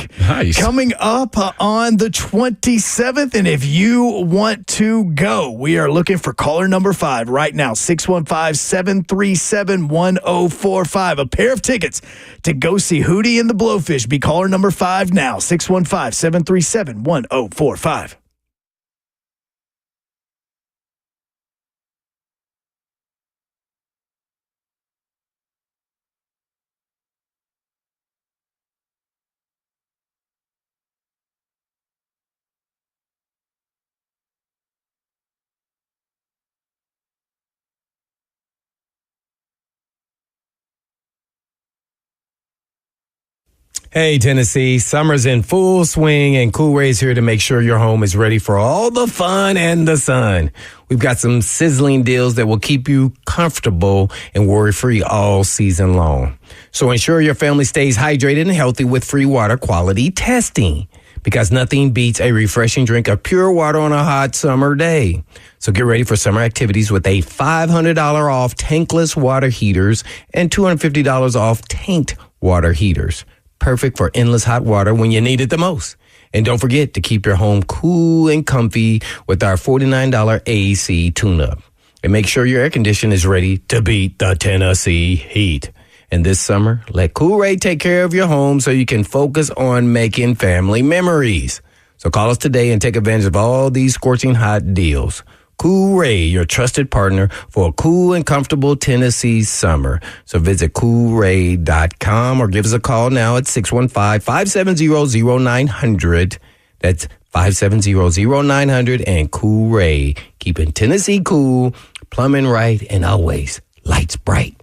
Speaker 2: coming up on the 27th. And if you want to go, we are looking for caller number 5 right now, 615-737-1045. A pair of tickets to go see Hootie and the Blowfish. Be caller number 5 now, 615-737-1045.
Speaker 6: Hey, Tennessee, summer's in full swing, and Cool Ray's here to make sure your home is ready for all the fun and the sun. We've got some sizzling deals that will keep you comfortable and worry-free all season long. So ensure your family stays hydrated and healthy with free water quality testing, because nothing beats a refreshing drink of pure water on a hot summer day. So get ready for summer activities with a $500 off tankless water heaters and $250 off tanked water heaters. Perfect for endless hot water when you need it the most. And don't forget to keep your home cool and comfy with our $49 AC tune-up. And make sure your air conditioner is ready to beat the Tennessee heat. And this summer, let Cool Ray take care of your home so you can focus on making family memories. So call us today and take advantage of all these scorching hot deals. Cool Ray, your trusted partner for a cool and comfortable Tennessee summer. So visit coolray.com or give us a call now at 615-570-0900. That's 570-0900, and Cool Ray, keeping Tennessee cool, plumbing right, and always lights bright.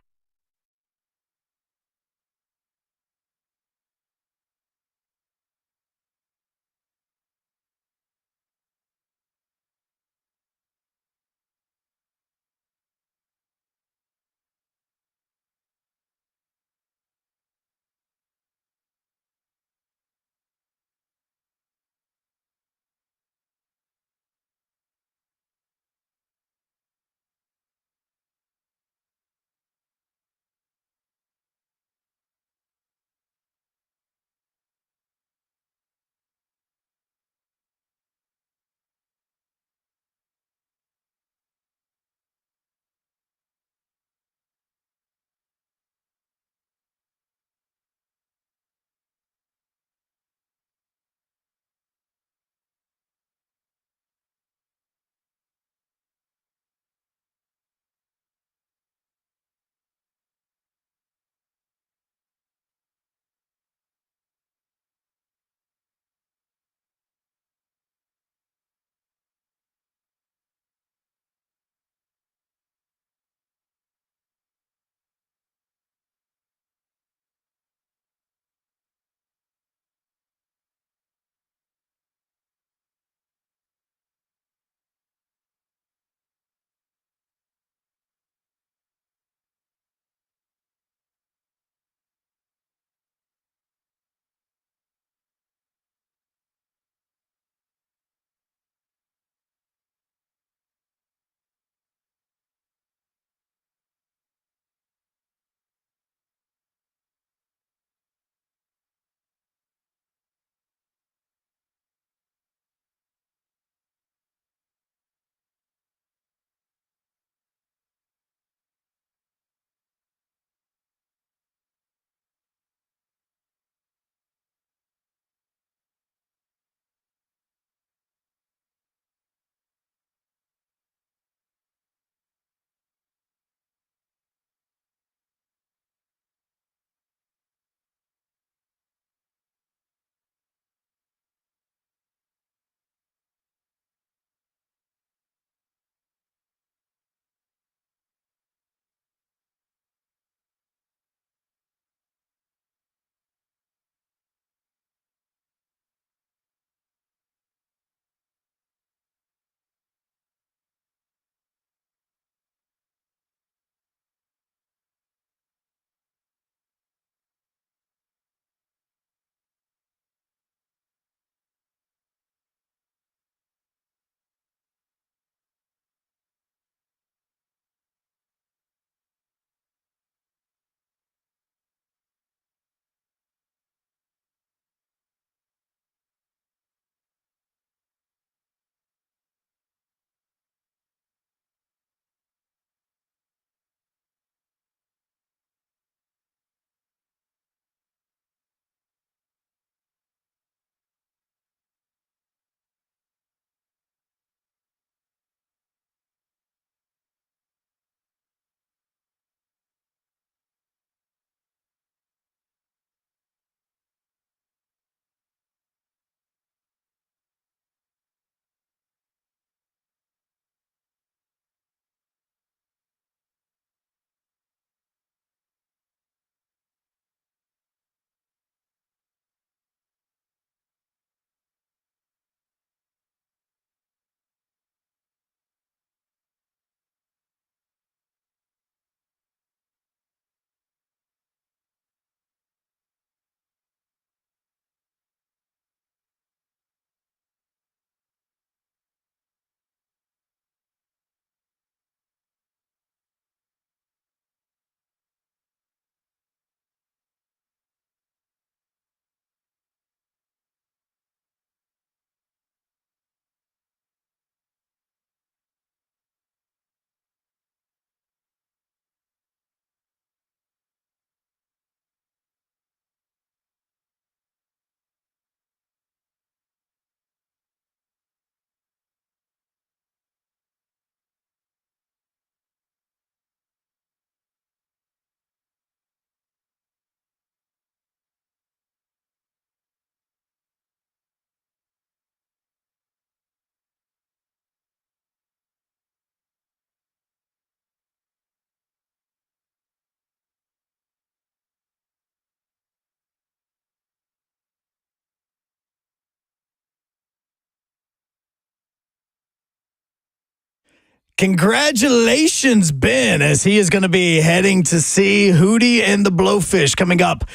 Speaker 2: Congratulations, Ben, as he is going to be heading to see Hootie and the Blowfish coming up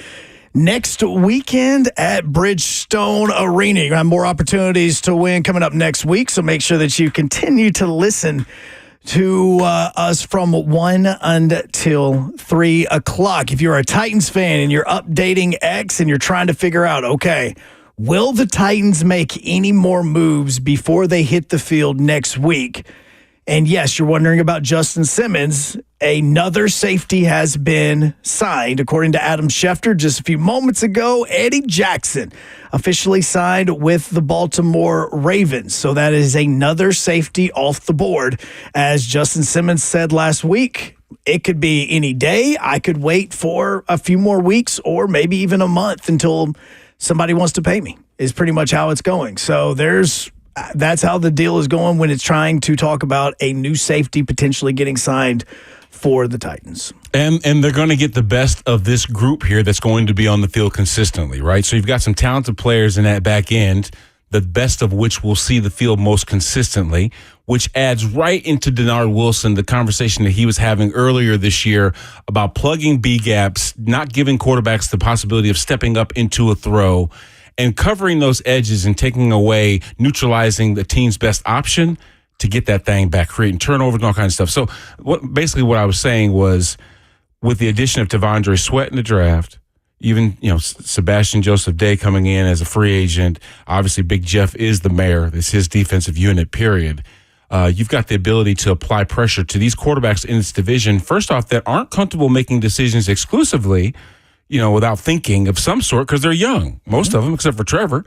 Speaker 2: next weekend at Bridgestone Arena. You're going to have more opportunities to win coming up next week, so make sure that you continue to listen to us from 1 until 3 o'clock. If you're a Titans fan and you're updating X and you're trying to figure out, okay, will the Titans make any more moves before they hit the field next week? And yes, you're wondering about Justin Simmons. Another safety has been signed. According to Adam Schefter just a few moments ago, Eddie Jackson officially signed with the Baltimore Ravens. So that is another safety off the board. As Justin Simmons said last week, it could be any day. I could wait for a few more weeks or maybe even a month until somebody wants to pay me, is pretty much how it's going. So that's how the deal is going when it's trying to talk about a new safety potentially getting signed for the Titans.
Speaker 3: And they're going to get the best of this group here that's going to be on the field consistently, right? So you've got some talented players in that back end, the best of which will see the field most consistently, which adds right into Denard Wilson, the conversation that he was having earlier this year about plugging B gaps, not giving quarterbacks the possibility of stepping up into a throw, and covering those edges and taking away, neutralizing the team's best option to get that thing back, creating turnovers and all kinds of stuff. So basically what I was saying was, with the addition of Tavondre Sweat in the draft, even Sebastian Joseph Day coming in as a free agent, obviously Big Jeff is the mayor. It's his defensive unit, period. You've got the ability to apply pressure to these quarterbacks in this division, first off, that aren't comfortable making decisions exclusively, without thinking of some sort, because they're young, most of them, except for Trevor.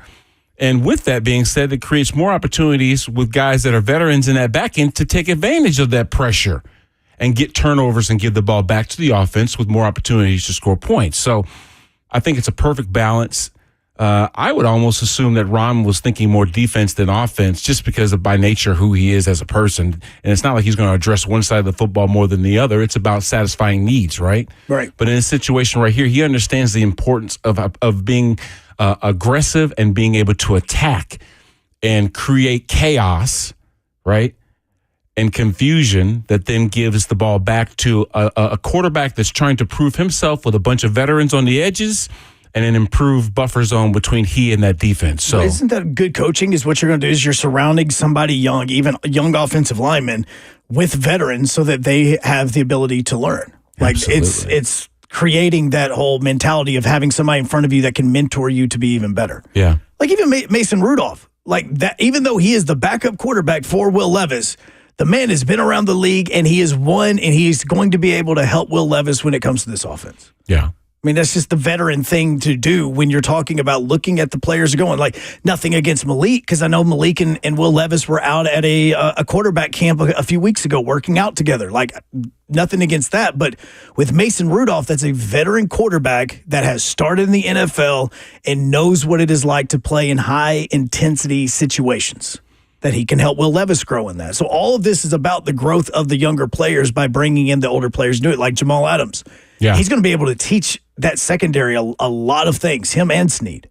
Speaker 3: And with that being said, it creates more opportunities with guys that are veterans in that back end to take advantage of that pressure and get turnovers and give the ball back to the offense with more opportunities to score points. So I think it's a perfect balance. I would almost assume that Ron was thinking more defense than offense just because of by nature who he is as a person. And it's not like he's going to address one side of the football more than the other. It's about satisfying needs, right?
Speaker 2: Right.
Speaker 3: But in a situation right here, he understands the importance of being aggressive and being able to attack and create chaos, right? And confusion that then gives the ball back to a quarterback that's trying to prove himself with a bunch of veterans on the edges and an improved buffer zone between he and that defense. So
Speaker 2: isn't that good coaching? Is what you're going to do is you're surrounding somebody young, even young offensive linemen, with veterans so that they have the ability to learn. Like it's creating that whole mentality of having somebody in front of you that can mentor you to be even better.
Speaker 3: Yeah.
Speaker 2: Like even Mason Rudolph, like that, even though he is the backup quarterback for Will Levis, the man has been around the league and he has won, and he's going to be able to help Will Levis when it comes to this offense.
Speaker 3: Yeah.
Speaker 2: I mean, that's just the veteran thing to do when you're talking about looking at the players going. Like, nothing against Malik, because I know Malik and Will Levis were out at a quarterback camp a few weeks ago working out together. Like, nothing against that. But with Mason Rudolph, that's a veteran quarterback that has started in the NFL and knows what it is like to play in high-intensity situations, that he can help Will Levis grow in that. So all of this is about the growth of the younger players by bringing in the older players to do it, like Jamal Adams.
Speaker 3: Yeah.
Speaker 2: He's going to be able to teach that secondary a lot of things, him and Snead.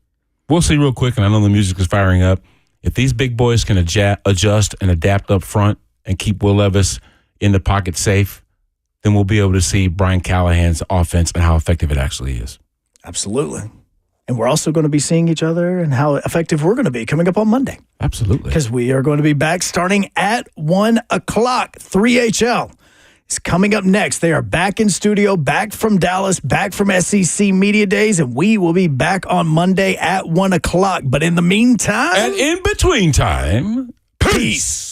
Speaker 3: We'll see real quick, and I know the music is firing up. If these big boys can adjust and adapt up front and keep Will Levis in the pocket safe, then we'll be able to see Brian Callahan's offense and how effective it actually is.
Speaker 2: Absolutely. And we're also going to be seeing each other and how effective we're going to be coming up on Monday.
Speaker 3: Absolutely.
Speaker 2: Because we are going to be back starting at 1 o'clock. 3HL is coming up next. They are back in studio, back from Dallas, back from SEC Media Days, and we will be back on Monday at 1 o'clock. But in the meantime...
Speaker 3: And in between time, peace.